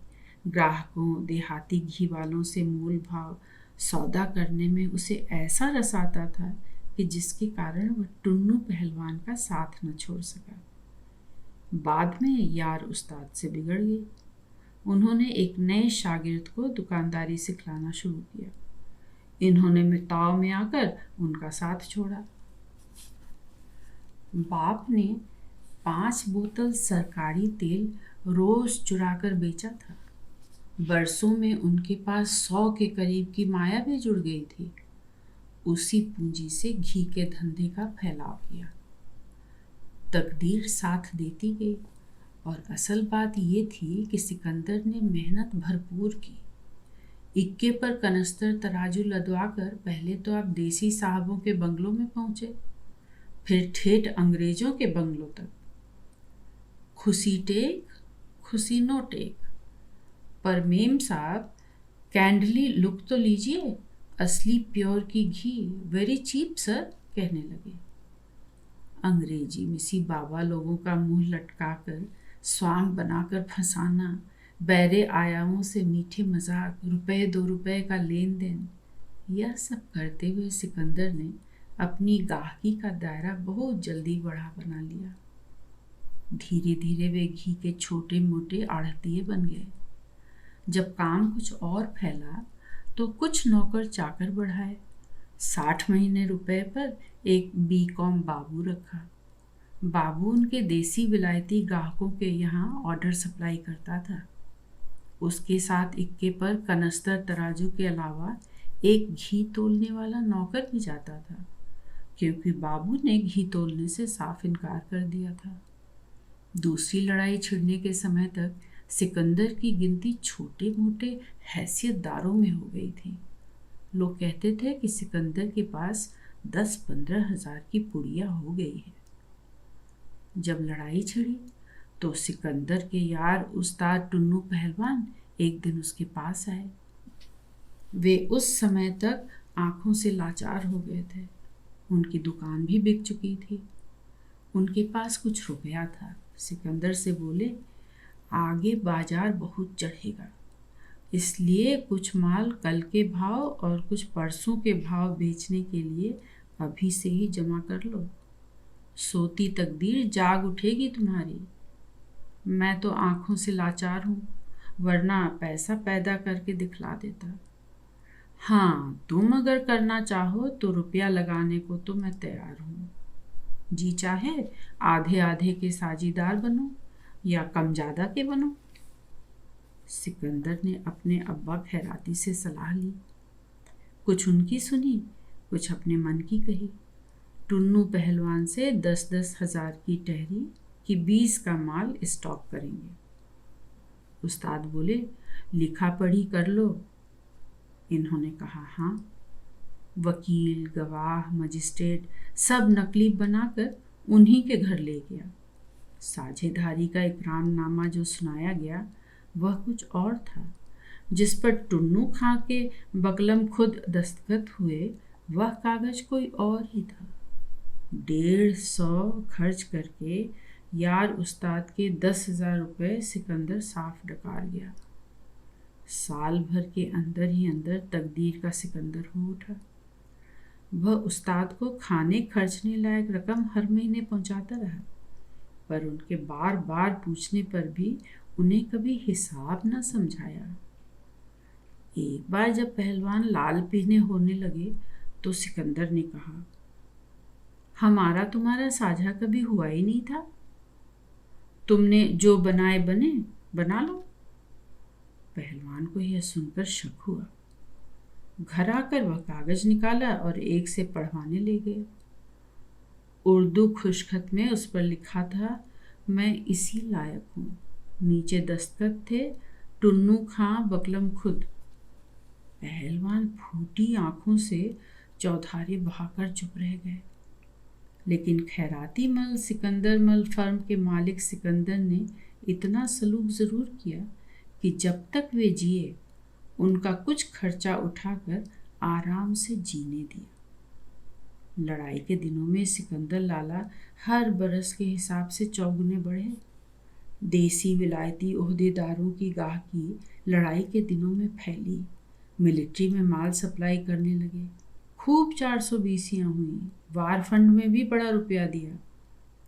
ग्राहकों देहाती घी वालों से मोल भाव सौदा करने में उसे ऐसा रस आता था कि जिसके कारण वह टुन्नू पहलवान का साथ न छोड़ सका। बाद में यार उस्ताद से बिगड़ गई। उन्होंने एक नए शागिर्द को दुकानदारी सिखलाना शुरू किया। इन्होंने मिताव में आकर उनका साथ छोड़ा। बाप ने 5 बोतल सरकारी तेल रोज चुराकर बेचा था। बरसों में उनके पास 100 के करीब की माया भी जुड़ गई थी। उसी पूंजी से घी के धंधे का फैलाव किया। तकदीर साथ देती गई, और असल बात ये थी कि सिकंदर ने मेहनत भरपूर की। इक्के पर कनस्तर तराजू लदवाकर पहले तो आप देसी साहबों के बंगलों में पहुंचे, फिर ठेठ अंग्रेजों के बंगलों तक। खुशी टेक खुशी नो टेक, पर मेम साहब कैंडली लुक तो लीजिए, असली प्योर की घी वेरी चीप सर, कहने लगे। अंग्रेजी मिसी बाबा लोगों का मुंह लटकाकर स्वांग बनाकर फंसाना, बैरे आयामों से मीठे मजाक, रुपए 2 रुपए का लेन देन, यह सब करते हुए सिकंदर ने अपनी गाहकी का दायरा बहुत जल्दी बड़ा बना लिया। धीरे धीरे वे घी के छोटे मोटे आढ़तिये बन गए। जब काम कुछ और फैला तो कुछ नौकर चाकर बढ़ाए। 60 महीने रुपए पर एक बीकॉम बाबू रखा। बाबू उनके देसी विलायती ग्राहकों के यहाँ ऑर्डर सप्लाई करता था। उसके साथ इक्के पर कनस्तर तराजू के अलावा एक घी तोलने वाला नौकर भी जाता था, क्योंकि बाबू ने घी तोलने से साफ इनकार कर दिया था। दूसरी लड़ाई छिड़ने के समय तक सिकंदर की गिनती छोटे मोटे हैसियतदारों में हो गई थी। लोग कहते थे कि सिकंदर के पास 10-15 हजार की पुड़िया हो गई है। जब लड़ाई छिड़ी तो सिकंदर के यार उस्ताद टुन्नू पहलवान एक दिन उसके पास आए। वे उस समय तक आंखों से लाचार हो गए थे। उनकी दुकान भी बिक चुकी थी। उनके पास कुछ रुपया था। सिकंदर से बोले, आगे बाजार बहुत चढ़ेगा, इसलिए कुछ माल कल के भाव और कुछ परसों के भाव बेचने के लिए अभी से ही जमा कर लो। सोती तकदीर जाग उठेगी तुम्हारी। मैं तो आंखों से लाचार हूँ, वरना पैसा पैदा करके दिखला देता। हाँ, तुम अगर करना चाहो तो रुपया लगाने को तो मैं तैयार हूँ। जी चाहे आधे आधे के साझीदार बनो या कम ज्यादा के बनो। सिकंदर ने अपने अब्बा खैराती से सलाह ली। कुछ उनकी सुनी, कुछ अपने मन की कही। टुन्नू पहलवान से 10-10 हजार की टहरी कि 20 का माल स्टॉक करेंगे। उस्ताद बोले, लिखा पढ़ी कर लो। इन्होंने कहा हाँ। वकील, गवाह, मजिस्ट्रेट सब नकली बनाकर उन्हीं के घर ले गया। साझेदारी का इकरामनामा जो सुनाया गया वह कुछ और था। जिस पर टुन्नू खां के बगलम खुद दस्तखत हुए वह कागज कोई और ही था। 150 खर्च करके यार उस्ताद के 10,000 रुपये सिकंदर साफ डकार गया। साल भर के अंदर ही अंदर तकदीर का सिकंदर हो उठा। वह उस्ताद को खाने खर्चने लायक रकम हर महीने पहुंचाता रहा, पर उनके बार बार पूछने पर भी उन्हें कभी हिसाब न समझाया। एक बार जब पहलवान लाल पीने होने लगे तो सिकंदर ने कहा, हमारा तुम्हारा साझा कभी हुआ ही नहीं था। तुमने जो बनाए बना लो। पहलवान को यह सुनकर शक हुआ। घर आकर वह कागज निकाला और एक से पढ़वाने ले गया। उर्दू खुशखत में उस पर लिखा था, मैं इसी लायक हूँ। नीचे दस्तखत थे, टुन्नू खां बकलम खुद। पहलवान फूटी आंखों से चौधारी बहाकर चुप रह गए। लेकिन खैराती मल सिकंदर मल फर्म के मालिक सिकंदर ने इतना सलूक ज़रूर किया कि जब तक वे जिए उनका कुछ खर्चा उठाकर आराम से जीने दिया। लड़ाई के दिनों में सिकंदर लाला हर बरस के हिसाब से चौगुने बढ़े। देसी विलायती ओहदेदारों की गाहकी लड़ाई के दिनों में फैली। मिलिट्री में माल सप्लाई करने लगे। खूब 420 हुई। वार फंड में भी बड़ा रुपया दिया।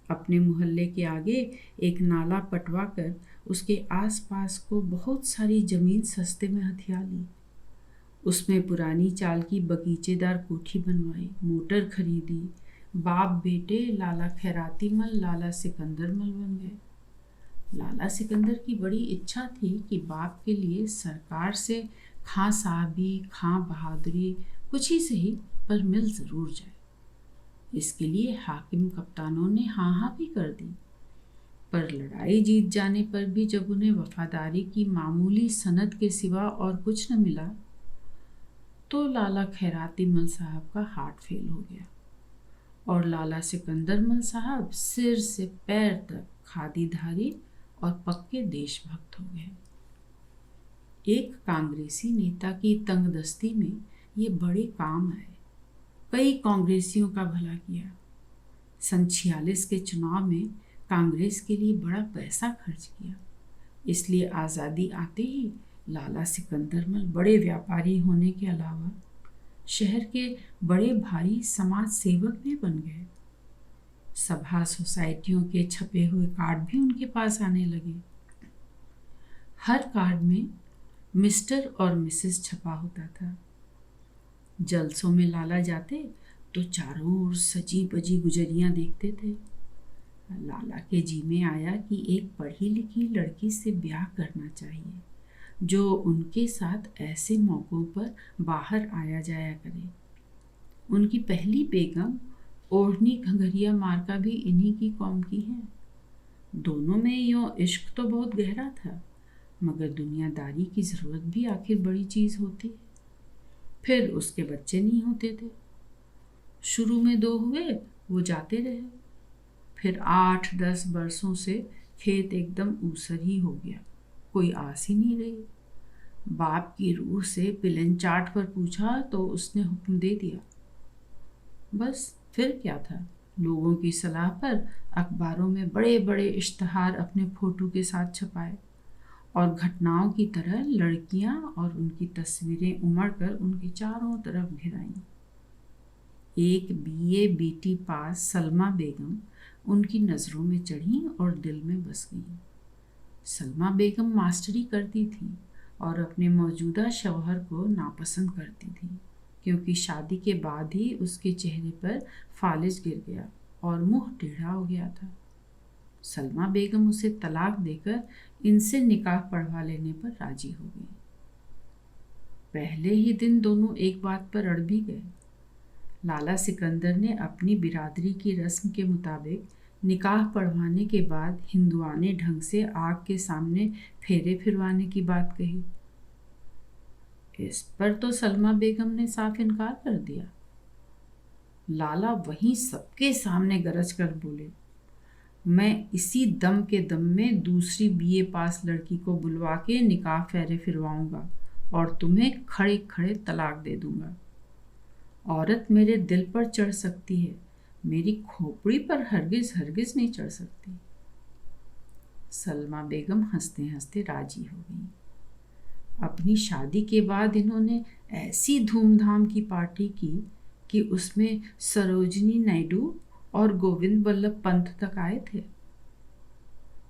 अपने मोहल्ले के आगे एक नाला पटवा कर उसके आसपास को बहुत सारी जमीन सस्ते में हथिया ली। उसमें पुरानी चाल की बगीचेदार कोठी बनवाई, मोटर खरीदी। बाप बेटे लाला खैराती मल लाला सिकंदर मल बन गए। लाला सिकंदर की बड़ी इच्छा थी कि बाप के लिए सरकार से खां साहबी खां बहादुरी कुछ ही सही पर मिल ज़रूर जाए। इसके लिए हाकिम कप्तानों ने हाँ भी कर दी, पर लड़ाई जीत जाने पर भी जब उन्हें वफादारी की मामूली सनद के सिवा और कुछ न मिला तो लाला खैराती मल साहब का हार्ट फेल हो गया और लाला सिकंदर मल साहब सिर से पैर तक खादीधारी और पक्के देशभक्त हो गए। एक कांग्रेसी नेता की तंगदस्ती में ये बड़े काम आए। कई कांग्रेसियों का भला किया। सन 46 के चुनाव में कांग्रेस के लिए बड़ा पैसा खर्च किया। इसलिए आज़ादी आते ही लाला सिकंदर मल बड़े व्यापारी होने के अलावा शहर के बड़े भारी समाज सेवक भी बन गए। सभा सोसाइटियों के छपे हुए कार्ड भी उनके पास आने लगे। हर कार्ड में मिस्टर और मिसेस छपा होता था। जलसों में लाला जाते तो चारों ओर सजी बजी गुजरियां देखते थे। लाला के जी में आया कि एक पढ़ी लिखी लड़की से ब्याह करना चाहिए जो उनके साथ ऐसे मौक़ों पर बाहर आया जाया करे। उनकी पहली बेगम ओढ़नी घंघरिया मार्का भी इन्हीं की कौम की है। दोनों में यूँ इश्क तो बहुत गहरा था, मगर दुनियादारी की ज़रूरत भी आखिर बड़ी चीज़ होती है। फिर उसके बच्चे नहीं होते थे। शुरू में 2 हुए, वो जाते रहे। फिर 8-10 बरसों से खेत एकदम ऊसर ही हो गया, कोई आस ही नहीं रही। बाप की रूह से पिलन चाट पर पूछा तो उसने हुक्म दे दिया। बस फिर क्या था, लोगों की सलाह पर अखबारों में बड़े बड़े इश्तहार अपने फोटो के साथ छपाए और घटनाओं की तरह लड़कियां और उनकी तस्वीरें उमड़कर उनके चारों तरफ घिराईं। एक BA BT पास सलमा बेगम उनकी नज़रों में चढ़ी और दिल में बस गई। सलमा बेगम मास्टरी करती थी और अपने मौजूदा शौहर को नापसंद करती थी, क्योंकि शादी के बाद ही उसके चेहरे पर फालिज गिर गया और मुंह टेढ़ा हो गया था। सलमा बेगम उसे तलाक देकर इनसे निकाह पढ़वा लेने पर राजी हो गई। पहले ही दिन दोनों एक बात पर अड़ भी गए। लाला सिकंदर ने अपनी बिरादरी की रस्म के मुताबिक निकाह पढ़वाने के बाद हिंदुआने ढंग से आग के सामने फेरे फिरवाने की बात कही। इस पर तो सलमा बेगम ने साफ इनकार कर दिया। लाला वहीं सबके सामने गरज कर बोले, मैं इसी दम के दम में दूसरी BA पास लड़की को बुलवा के निकाह फेरे फिरवाऊंगा और तुम्हें खड़े खड़े तलाक दे दूंगा। औरत मेरे दिल पर चढ़ सकती है, मेरी खोपड़ी पर हरगिज हरगिज नहीं चढ़ सकती। सलमा बेगम हंसते हंसते राजी हो गई। अपनी शादी के बाद इन्होंने ऐसी धूमधाम की पार्टी की कि उसमें सरोजिनी नायडू और गोविंद वल्लभ पंत तक आए थे।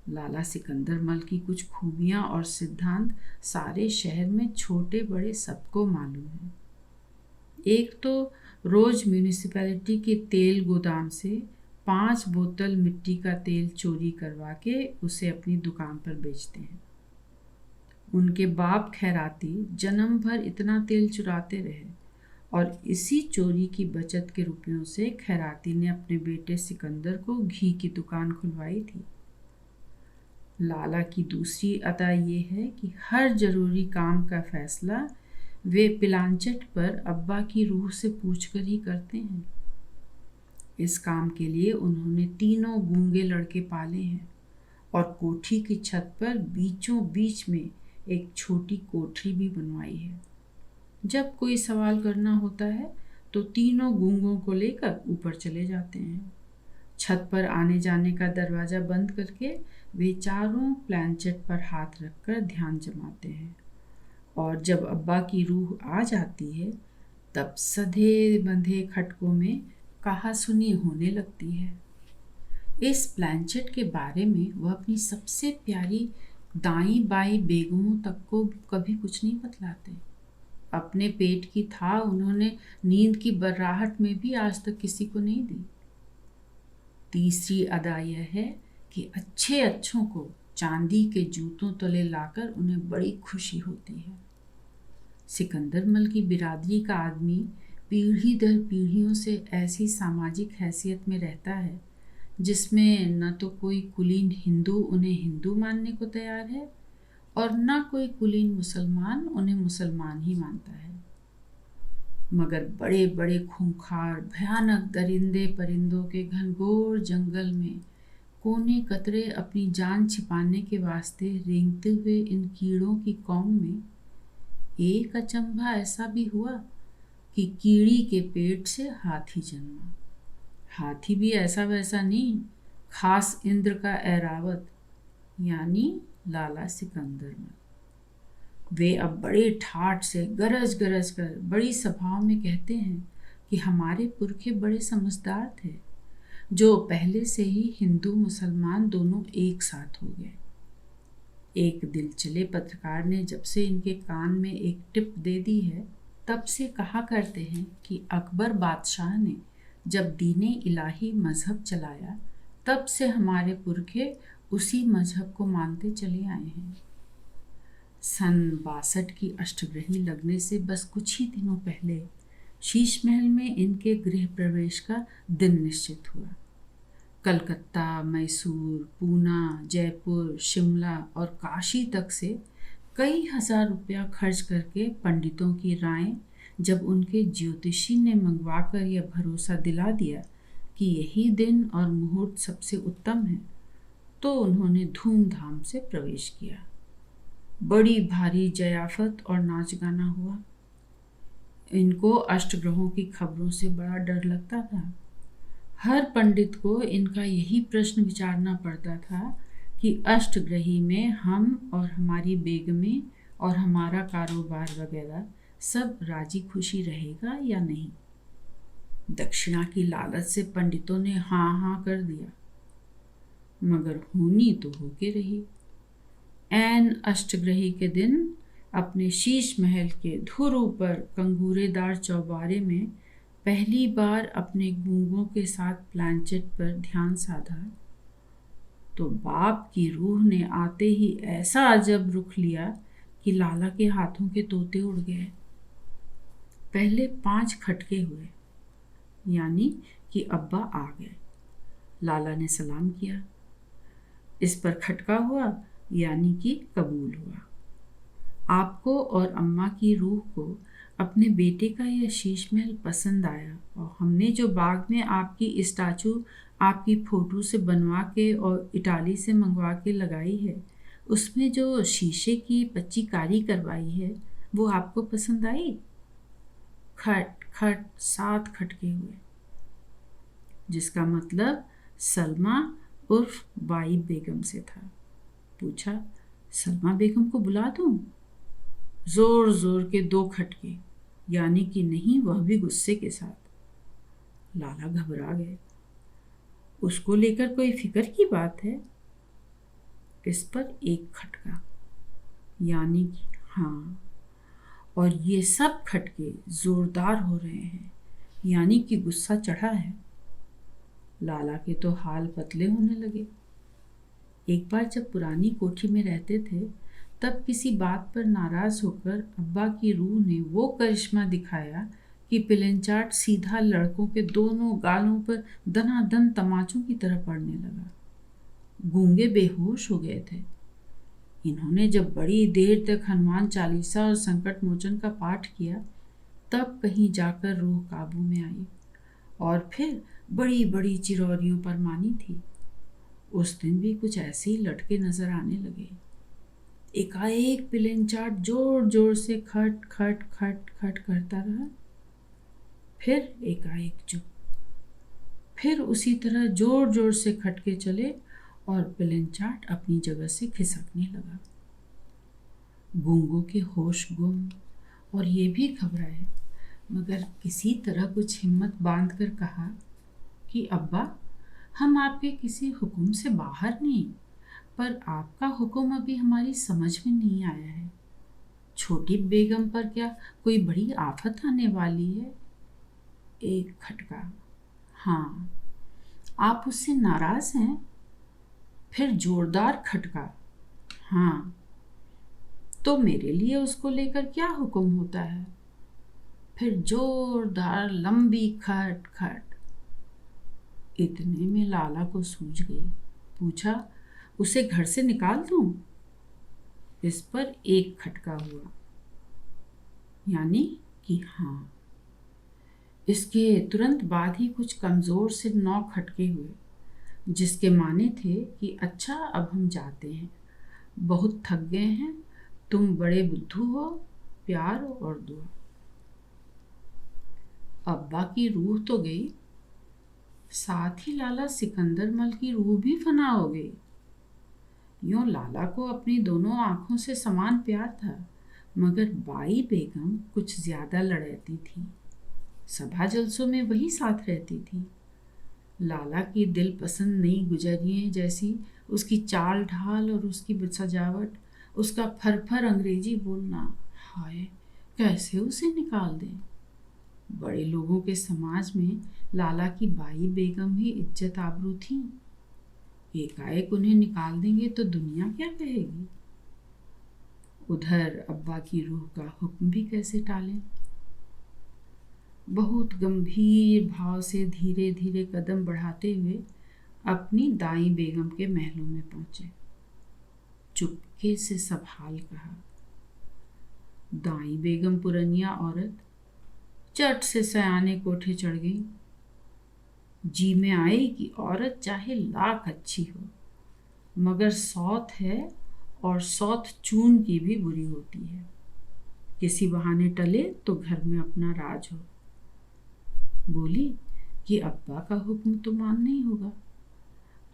लाला सिकंदर मल की कुछ खूबियां और सिद्धांत सारे शहर में छोटे बड़े सबको मालूम है। एक तो रोज म्यूनिसिपैलिटी के तेल गोदाम से 5 बोतल मिट्टी का तेल चोरी करवा के उसे अपनी दुकान पर बेचते हैं। उनके बाप खैराती जन्म भर इतना तेल चुराते रहे और इसी चोरी की बचत के रुपयों से खैराती ने अपने बेटे सिकंदर को घी की दुकान खुलवाई थी। लाला की दूसरी अदा ये है कि हर जरूरी काम का फैसला वे पिलांचट पर अब्बा की रूह से पूछकर ही करते हैं। इस काम के लिए उन्होंने 3 गूंगे लड़के पाले हैं और कोठी की छत पर बीचों बीच में एक छोटी कोठरी भी बनवाई है। जब कोई सवाल करना होता है तो 3 गूंगों को लेकर ऊपर चले जाते हैं। छत पर आने जाने का दरवाज़ा बंद करके वे चारों प्लानचेट पर हाथ रखकर ध्यान जमाते हैं और जब अब्बा की रूह आ जाती है तब सधे बंधे खटकों में कहासुनी होने लगती है। इस प्लानचेट के बारे में वह अपनी सबसे प्यारी दाई बाई बेगमों तक को कभी कुछ नहीं बतलाते। अपने पेट की था उन्होंने नींद की बर्राहट में भी आज तक किसी को नहीं दी। तीसरी अदा यह है कि अच्छे अच्छों को चांदी के जूतों तले लाकर उन्हें बड़ी खुशी होती है। सिकंदर मल की बिरादरी का आदमी पीढ़ी दर पीढ़ियों से ऐसी सामाजिक हैसियत में रहता है जिसमें न तो कोई कुलीन हिंदू उन्हें हिंदू मानने को तैयार है और न कोई कुलीन मुसलमान उन्हें मुसलमान ही मानता है। मगर बड़े बड़े खूंखार भयानक दरिंदे परिंदों के घनघोर जंगल में कोने कतरे अपनी जान छिपाने के वास्ते रेंगते हुए इन कीड़ों की कौम में एक अचंभा ऐसा भी हुआ कि कीड़ी के पेट से हाथी जन्मा। हाथी भी ऐसा वैसा नहीं, खास इंद्र का ऐरावत यानी लाला सिकंदर मल। वे अब बड़े ठाठ से गरज गरज कर बड़ी सभाओं में कहते हैं कि हमारे पुरखे बड़े समझदार थे जो पहले से ही हिंदू मुसलमान दोनों एक साथ हो गए। एक दिलचले पत्रकार ने जब से इनके कान में एक टिप दे दी है तब से कहा करते हैं कि अकबर बादशाह ने जब दीने इलाही मजहब चलाया तब से हमारे पुरखे उसी मजहब को मानते चले आए हैं। सन 62 की अष्टग्रही लगने से बस कुछ ही दिनों पहले शीश महल में इनके गृह प्रवेश का दिन निश्चित हुआ। कलकत्ता, मैसूर, पूना, जयपुर, शिमला और काशी तक से कई हजार रुपया खर्च करके पंडितों की राय जब उनके ज्योतिषी ने मंगवा कर यह भरोसा दिला दिया कि यही दिन और मुहूर्त सबसे उत्तम है तो उन्होंने धूमधाम से प्रवेश किया। बड़ी भारी जयाफत और नाच गाना हुआ। इनको अष्टग्रहों की खबरों से बड़ा डर लगता था। हर पंडित को इनका यही प्रश्न विचारना पड़ता था कि अष्टग्रही में हम और हमारी बेगमें और हमारा कारोबार वगैरह सब राजी खुशी रहेगा या नहीं। दक्षिणा की लालच से पंडितों ने हाँ हाँ कर दिया, मगर होनी तो होके रही। ऐन अष्टग्रही के दिन अपने शीश महल के धुर ऊपर कंगूरेदार चौबारे में पहली बार अपने गूंगों के साथ प्लानचेट पर ध्यान साधा तो बाप की रूह ने आते ही ऐसा अजब रुख लिया कि लाला के हाथों के तोते उड़ गए। पहले 5 खटके हुए यानी कि अब्बा आ गए। लाला ने सलाम किया। इस पर खटका हुआ यानी कि कबूल हुआ। आपको और अम्मा की रूह को अपने बेटे का यह शीश महल पसंद आया और हमने जो बाग में आपकी स्टैचू आपकी फोटो से बनवा के और इटाली से मंगवा के लगाई है उसमें जो शीशे की पच्ची कारी करवाई है वो आपको पसंद आई। खट खट 7 खटके हुए, जिसका मतलब सलमा उर्फ बाई बेगम से था। पूछा, सलमा बेगम को बुला दूं? जोर जोर के 2 खटके यानी कि नहीं, वह भी गुस्से के साथ। लाला घबरा गए। उसको लेकर कोई फिक्र की बात है? इस पर एक खटका, यानी कि हाँ, और ये सब खटके जोरदार हो रहे हैं, यानी कि गुस्सा चढ़ा है। लाला के तो हाल पतले होने लगे। एक बार जब पुरानी कोठी में रहते थे, तब किसी बात पर नाराज होकर अब्बा की रूह ने वो करिश्मा दिखाया कि पिलेंचाट सीधा लड़कों के दोनों गालों पर दनादन तमाचों की तरह पड़ने लगा। गूंगे बेहोश हो गए थे। इन्होंने जब बड़ी देर तक हनुमान चालीसा और संकट मोचन का पाठ किया, तब कहीं जाकर रूह काबू में आई और फिर बड़ी बड़ी चिरौरियों पर मानी थी। उस दिन भी कुछ ऐसे ही लटके नजर आने लगे। एकाएक पिलेंचाट जोर जोर से खट खट खट खट करता रहा, फिर एकाएक चुप। फिर उसी तरह जोर जोर से खटके चले और पिलेंचाट अपनी जगह से खिसकने लगा। गूंगों के होश गुम और ये भी घबराए, मगर किसी तरह कुछ हिम्मत बांधकर कहा कि अब्बा, हम आपके किसी हुक्म से बाहर नहीं, पर आपका हुक्म अभी हमारी समझ में नहीं आया है। छोटी बेगम पर क्या कोई बड़ी आफत आने वाली है? एक खटका, हाँ, आप उससे नाराज हैं? फिर जोरदार खटका, हाँ, तो मेरे लिए उसको लेकर क्या हुक्म होता है? फिर जोरदार लंबी खट खट। इतने में लाला को सूझ गई। पूछा, उसे घर से निकाल दूं? इस पर एक खटका हुआ, यानी कि हाँ। इसके तुरंत बाद ही कुछ कमजोर से 9 खटके हुए, जिसके माने थे कि अच्छा, अब हम जाते हैं, बहुत थक गए हैं, तुम बड़े बुद्धू हो, प्यार और दुआ। अब्बा की रूह तो गई, साथ ही लाला सिकंदर मल की रूह भी फना हो गई। यूं लाला को अपनी दोनों आंखों से समान प्यार था, मगर बाई बेगम कुछ ज्यादा लड़ती थी। सभा जलसों में वही साथ रहती थी। लाला की दिल पसंद नई गुजरिए जैसी उसकी चाल ढाल और उसकी सजावट, उसका फरफर अंग्रेजी बोलना, हाय, कैसे उसे निकाल दें। बड़े लोगों के समाज में लाला की बाई बेगम ही इज्जत आबरू थी। एकाएक उन्हें निकाल देंगे तो दुनिया क्या कहेगी। उधर अब्बा की रूह का हुक्म भी कैसे टालें। बहुत गंभीर भाव से धीरे धीरे कदम बढ़ाते हुए अपनी दाई बेगम के महलों में पहुंचे। चुपके से सब हाल कहा। दाई बेगम पुरनिया औरत चट से सयाने कोठे चढ़ गई। जी में आई कि औरत चाहे लाख अच्छी हो, मगर सौत है और सौत चून की भी बुरी होती है। किसी बहाने टले तो घर में अपना राज हो। बोली कि अब्बा का हुक्म तो मानना ही होगा।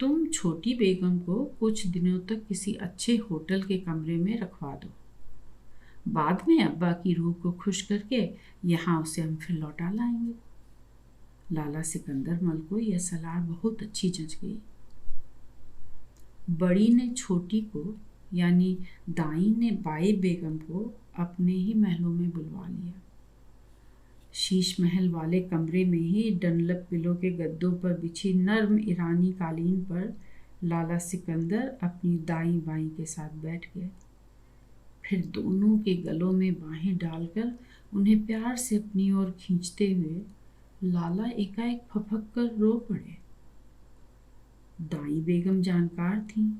तुम छोटी बेगम को कुछ दिनों तक किसी अच्छे होटल के कमरे में रखवा दो। बाद में अब्बा की रूह को खुश करके यहाँ उसे हम फिर लौटा लाएंगे। लाला सिकंदर मल को यह सलाह बहुत अच्छी जच गई। बड़ी ने छोटी को, यानी दाई ने बाई बेगम को अपने ही महलों में बुलवा लिया। शीश महल वाले कमरे में ही डनलप पिलो के गद्दों पर बिछी नर्म ईरानी कालीन पर लाला सिकंदर अपनी दाई बाई के साथ बैठ गए। फिर दोनों के गलों में बाहें डालकर उन्हें प्यार से अपनी ओर खींचते हुए लाला एकाएक फपक कर रो पड़े। दाई बेगम जानकार थी,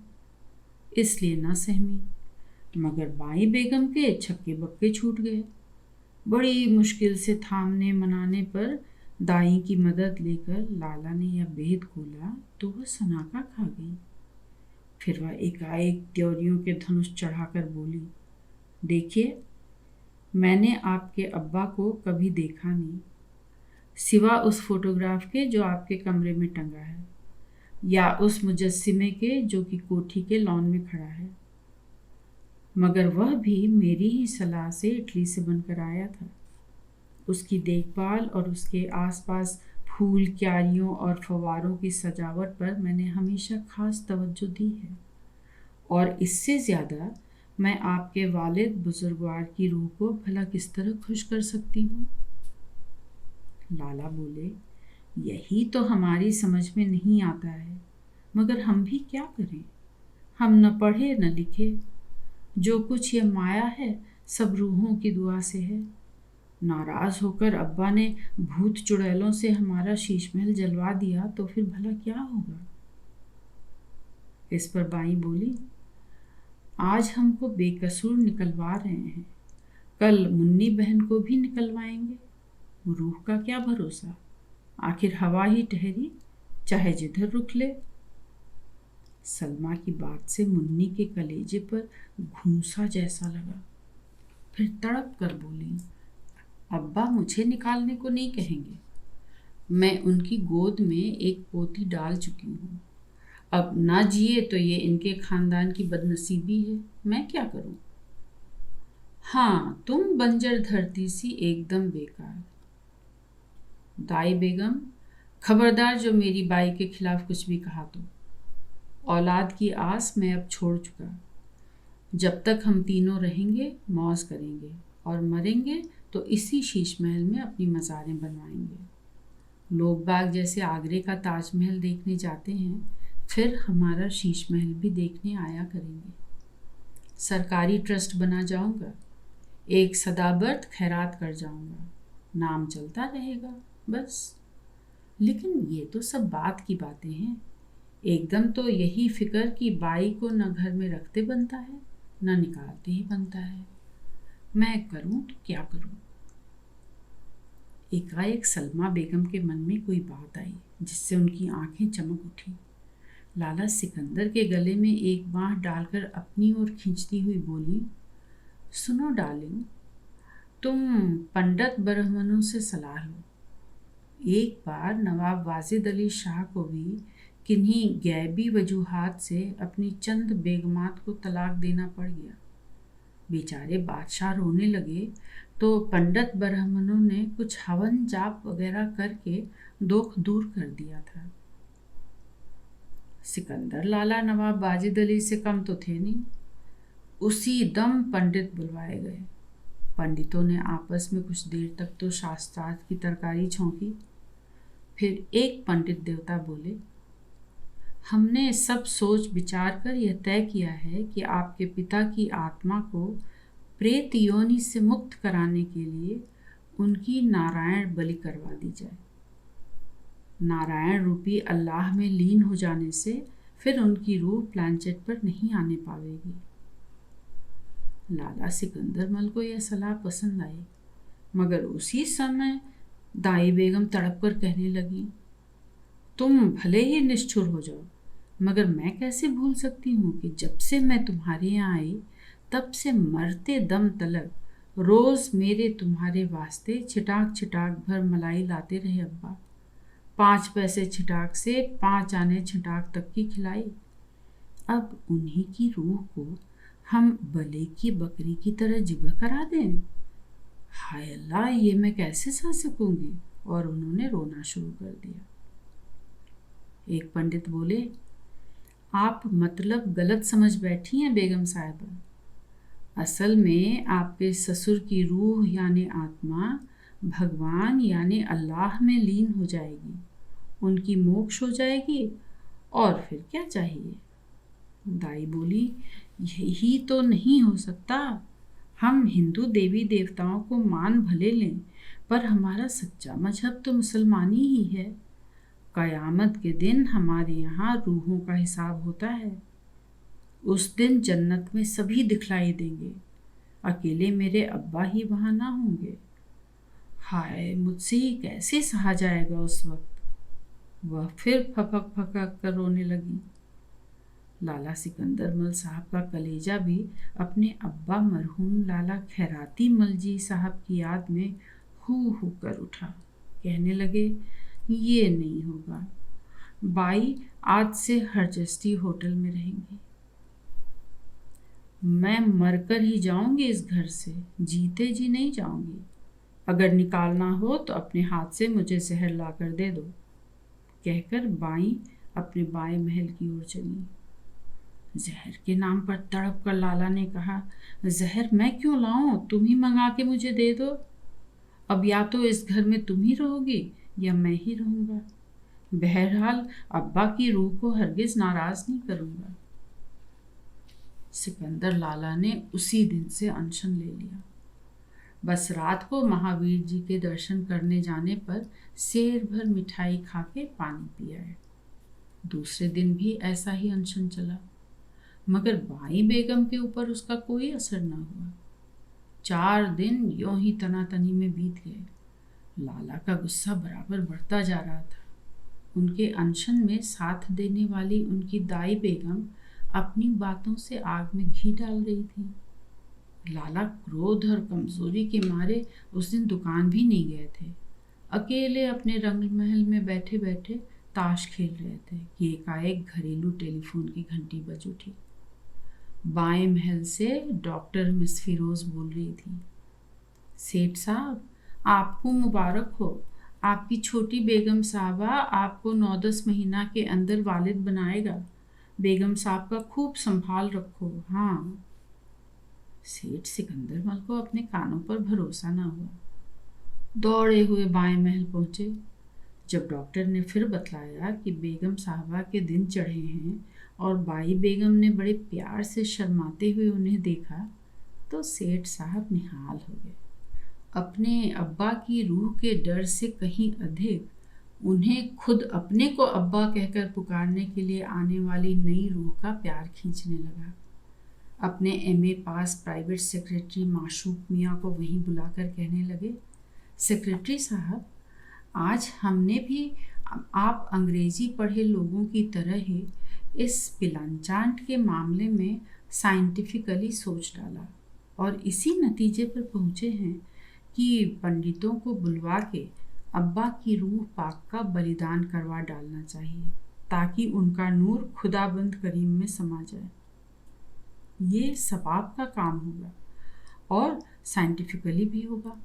इसलिए न सहमी, मगर बाई बेगम के छक्के बक्के छूट गए। बड़ी मुश्किल से थामने मनाने पर दाई की मदद लेकर लाला ने यह भेद खोला तो वह सनाका खा गई। फिर वह एकाएक त्योरियों के धनुष चढ़ाकर बोली, देखिए, मैंने आपके अब्बा को कभी देखा नहीं, सिवा उस फोटोग्राफ के जो आपके कमरे में टंगा है, या उस मुजस्सिमे के जो कि कोठी के लॉन में खड़ा है, मगर वह भी मेरी ही सलाह से इटली से बनकर आया था। उसकी देखभाल और उसके आसपास फूल, क्यारियों और फव्वारों की सजावट पर मैंने हमेशा खास तवज्जो दी है, और इससे ज़्यादा मैं आपके वालिद बुजुर्गवार की रूह को भला किस तरह खुश कर सकती हूँ। लाला बोले, यही तो हमारी समझ में नहीं आता है, मगर हम भी क्या करें। हम न पढ़े न लिखे, जो कुछ ये माया है सब रूहों की दुआ से है। नाराज होकर अब्बा ने भूत चुड़ैलों से हमारा शीश महल जलवा दिया तो फिर भला क्या होगा। इस पर बाई बोली, आज हमको बेकसूर निकलवा रहे हैं, कल मुन्नी बहन को भी निकलवाएंगे। रूह का क्या भरोसा, आखिर हवा ही ठहरी, चाहे जिधर रुख ले। सलमा की बात से मुन्नी के कलेजे पर घूंसा जैसा लगा। फिर तड़प कर बोली, अब्बा मुझे निकालने को नहीं कहेंगे, मैं उनकी गोद में एक पोती डाल चुकी हूँ। अब ना जिए तो ये इनके खानदान की बदनसीबी है, मैं क्या करूँ। हाँ, तुम बंजर धरती सी एकदम बेकार। दाई बेगम, खबरदार जो मेरी बाई के खिलाफ कुछ भी कहा तो। औलाद की आस मैं अब छोड़ चुका। जब तक हम तीनों रहेंगे मौज करेंगे, और मरेंगे तो इसी शीश महल में अपनी मज़ारें बनवाएंगे। लोग बाग जैसे आगरे का ताजमहल देखने जाते हैं, फिर हमारा शीश महल भी देखने आया करेंगे। सरकारी ट्रस्ट बना जाऊंगा, एक सदाबर्द खैरात कर जाऊंगा, नाम चलता रहेगा बस। लेकिन ये तो सब बात की बातें हैं। एकदम तो यही फिक्र कि बाई को न घर में रखते बनता है न निकालते ही बनता है। मैं करूं तो क्या करूं। एकाएक सलमा बेगम के मन में कोई बात आई जिससे उनकी आंखें चमक उठी। लाला सिकंदर के गले में एक बांह डालकर अपनी ओर खींचती हुई बोली, सुनो डार्लिंग, तुम पंडित ब्राह्मणों से सलाह लो। एक बार नवाब वाजिद अली शाह को भी किन्हीं गैबी वजूहात से अपनी चंद बेगमात को तलाक देना पड़ गया। बेचारे बादशाह रोने लगे तो पंडित ब्राह्मणों ने कुछ हवन जाप वगैरह करके दुख दूर कर दिया था। सिकंदर लाला नवाब वाजिद अली से कम तो थे नहीं। उसी दम पंडित बुलवाए गए। पंडितों ने आपस में कुछ देर तक तो शास्त्रार्थ की तरकारी छौंकी। फिर एक पंडित देवता बोले, हमने सब सोच विचार कर यह तय किया है कि आपके पिता की आत्मा को प्रेत योनि से मुक्त कराने के लिए उनकी नारायण बलि करवा दी जाए। नारायण रूपी अल्लाह में लीन हो जाने से फिर उनकी रूह प्लांचेट पर नहीं आने पावेगी। लाला सिकंदर मल को यह सलाह पसंद आई, मगर उसी समय दाई बेगम तड़प कर कहने लगी, तुम भले ही निष्ठुर हो जाओ, मगर मैं कैसे भूल सकती हूँ कि जब से मैं तुम्हारे यहाँ आई तब से मरते दम तलक रोज मेरे तुम्हारे वास्ते छिटाक छिटाक भर मलाई लाते रहे अब्बा। 5 पैसे छिटाक से 5 आने छिटाक तक की खिलाई। अब उन्हीं की रूह को हम बले की बकरी की तरह जिबा करा दें। हाय अल्लाह, ये मैं कैसे सह सकूंगी। और उन्होंने रोना शुरू कर दिया। एक पंडित बोले, आप मतलब गलत समझ बैठी हैं बेगम साहिबा। असल में आपके ससुर की रूह यानी आत्मा भगवान यानी अल्लाह में लीन हो जाएगी, उनकी मोक्ष हो जाएगी, और फिर क्या चाहिए। दाई बोली, यही तो नहीं हो सकता। हम हिंदू देवी देवताओं को मान भले लें, पर हमारा सच्चा मजहब तो मुसलमानी ही है। कयामत के दिन हमारे यहाँ रूहों का हिसाब होता है। उस दिन जन्नत में सभी दिखलाई देंगे, अकेले मेरे अब्बा ही वहाँ ना होंगे। हाय, मुझसे ही कैसे सहा जाएगा उस वक्त। वह फिर फपक फपक कर रोने लगी। लाला सिकंदर मल साहब का कलेजा भी अपने अब्बा मरहूम लाला खैराती मलजी साहब की याद में हू कर उठा। कहने लगे, ये नहीं होगा। बाई आज से हरजस्ती होटल में रहेंगी। मैं मरकर ही जाऊंगी इस घर से, जीते जी नहीं जाऊंगी। अगर निकालना हो तो अपने हाथ से मुझे जहर ला कर दे दो, कहकर बाई अपने बाएं महल की ओर चली। जहर के नाम पर तड़प कर लाला ने कहा, जहर मैं क्यों लाऊं, तुम ही मंगा के मुझे दे दो। अब या तो इस घर में तुम ही रहोगी या मैं ही रहूंगा। बहरहाल अब्बा की रूह को हरगिज नाराज नहीं करूंगा। सिकंदर लाला ने उसी दिन से अनशन ले लिया। बस रात को महावीर जी के दर्शन करने जाने पर सेर भर मिठाई खा के पानी पिया है। दूसरे दिन भी ऐसा ही अनशन चला, मगर बाई बेगम के ऊपर उसका कोई असर न हुआ। 4 दिन यूं ही तनातनी में बीत गए। लाला का गुस्सा बराबर बढ़ता जा रहा था। उनके अनशन में साथ देने वाली उनकी दाई बेगम अपनी बातों से आग में घी डाल रही थी। लाला क्रोध और कमजोरी के मारे उस दिन दुकान भी नहीं गए थे। अकेले अपने रंग महल में बैठे बैठे ताश खेल रहे थे कि एकाएक घरेलू टेलीफोन की घंटी बज उठी। बाएं महल से डॉक्टर मिस फिरोज बोल रही थी, सेठ साहब आपको मुबारक हो, आपकी छोटी बेगम साहबा आपको 9-10 महीना के अंदर वालिद बनाएगा। बेगम साहब का खूब संभाल रखो। हाँ। सेठ सिकंदर मल को अपने कानों पर भरोसा ना हुआ। दौड़े हुए बाएं महल पहुंचे। जब डॉक्टर ने फिर बतलाया कि बेगम साहबा के दिन चढ़े हैं और बाई बेगम ने बड़े प्यार से शर्माते हुए उन्हें देखा, तो सेठ साहब निहाल हो गए। अपने अब्बा की रूह के डर से कहीं अधिक उन्हें खुद अपने को अब्बा कहकर पुकारने के लिए आने वाली नई रूह का प्यार खींचने लगा। अपने एमए पास प्राइवेट सेक्रेटरी माशूक मियाँ को वहीं बुलाकर कहने लगे, सेक्रेटरी साहब आज हमने भी आप अंग्रेजी पढ़े लोगों की तरह ही इस पिलांचांट के मामले में साइंटिफिकली सोच डाला और इसी नतीजे पर पहुँचे हैं कि पंडितों को बुलवा के अब्बा की रूह पाक का बलिदान करवा डालना चाहिए ताकि उनका नूर खुदाबंद करीम में समा जाए। ये सवाब का काम होगा और साइंटिफिकली भी होगा।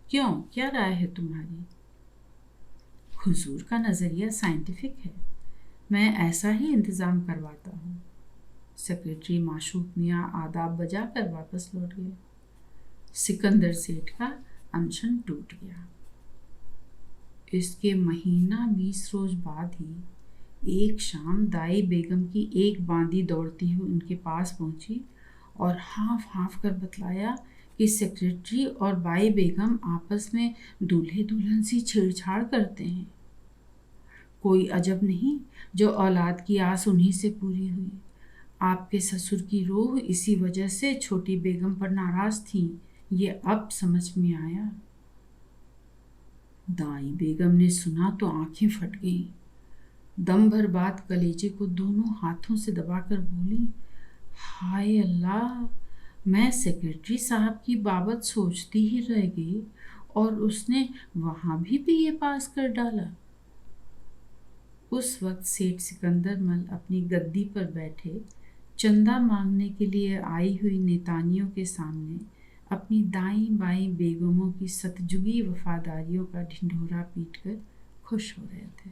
क्यों, क्या राय है तुम्हारी? हुजूर का नज़रिया साइंटिफिक है, मैं ऐसा ही इंतज़ाम करवाता हूँ। सेक्रेटरी माशूक मियाँ आदाब बजा कर वापस लौट गए। सिकंदर सेठ का अनशन टूट गया। इसके महीना 20 रोज बाद ही एक शाम दाई बेगम की एक बांदी दौड़ती हुई उनके पास पहुंची और हाफ हाफ कर बतलाया कि सेक्रेटरी और बाई बेगम आपस में दूल्हे दुल्हन सी छेड़छाड़ करते हैं। कोई अजब नहीं जो औलाद की आस उन्हीं से पूरी हुई। आपके ससुर की रूह इसी वजह से छोटी बेगम पर नाराज थी, ये अब समझ में आया। दाई बेगम ने सुना तो आंखें फट गईं। दम भर बात कलेजे को दोनों हाथों से दबाकर बोली, हाय अल्लाह, मैं सेक्रेटरी साहब की बाबत सोचती ही रह गई और उसने वहां भी बीए पास कर डाला। उस वक्त सेठ सिकंदर मल अपनी गद्दी पर बैठे चंदा मांगने के लिए आई हुई नेतानियों के सामने अपनी दाईं बाईं बेगमों की सतजुगी वफादारियों का ढिंढोरा पीटकर खुश हो रहे थे।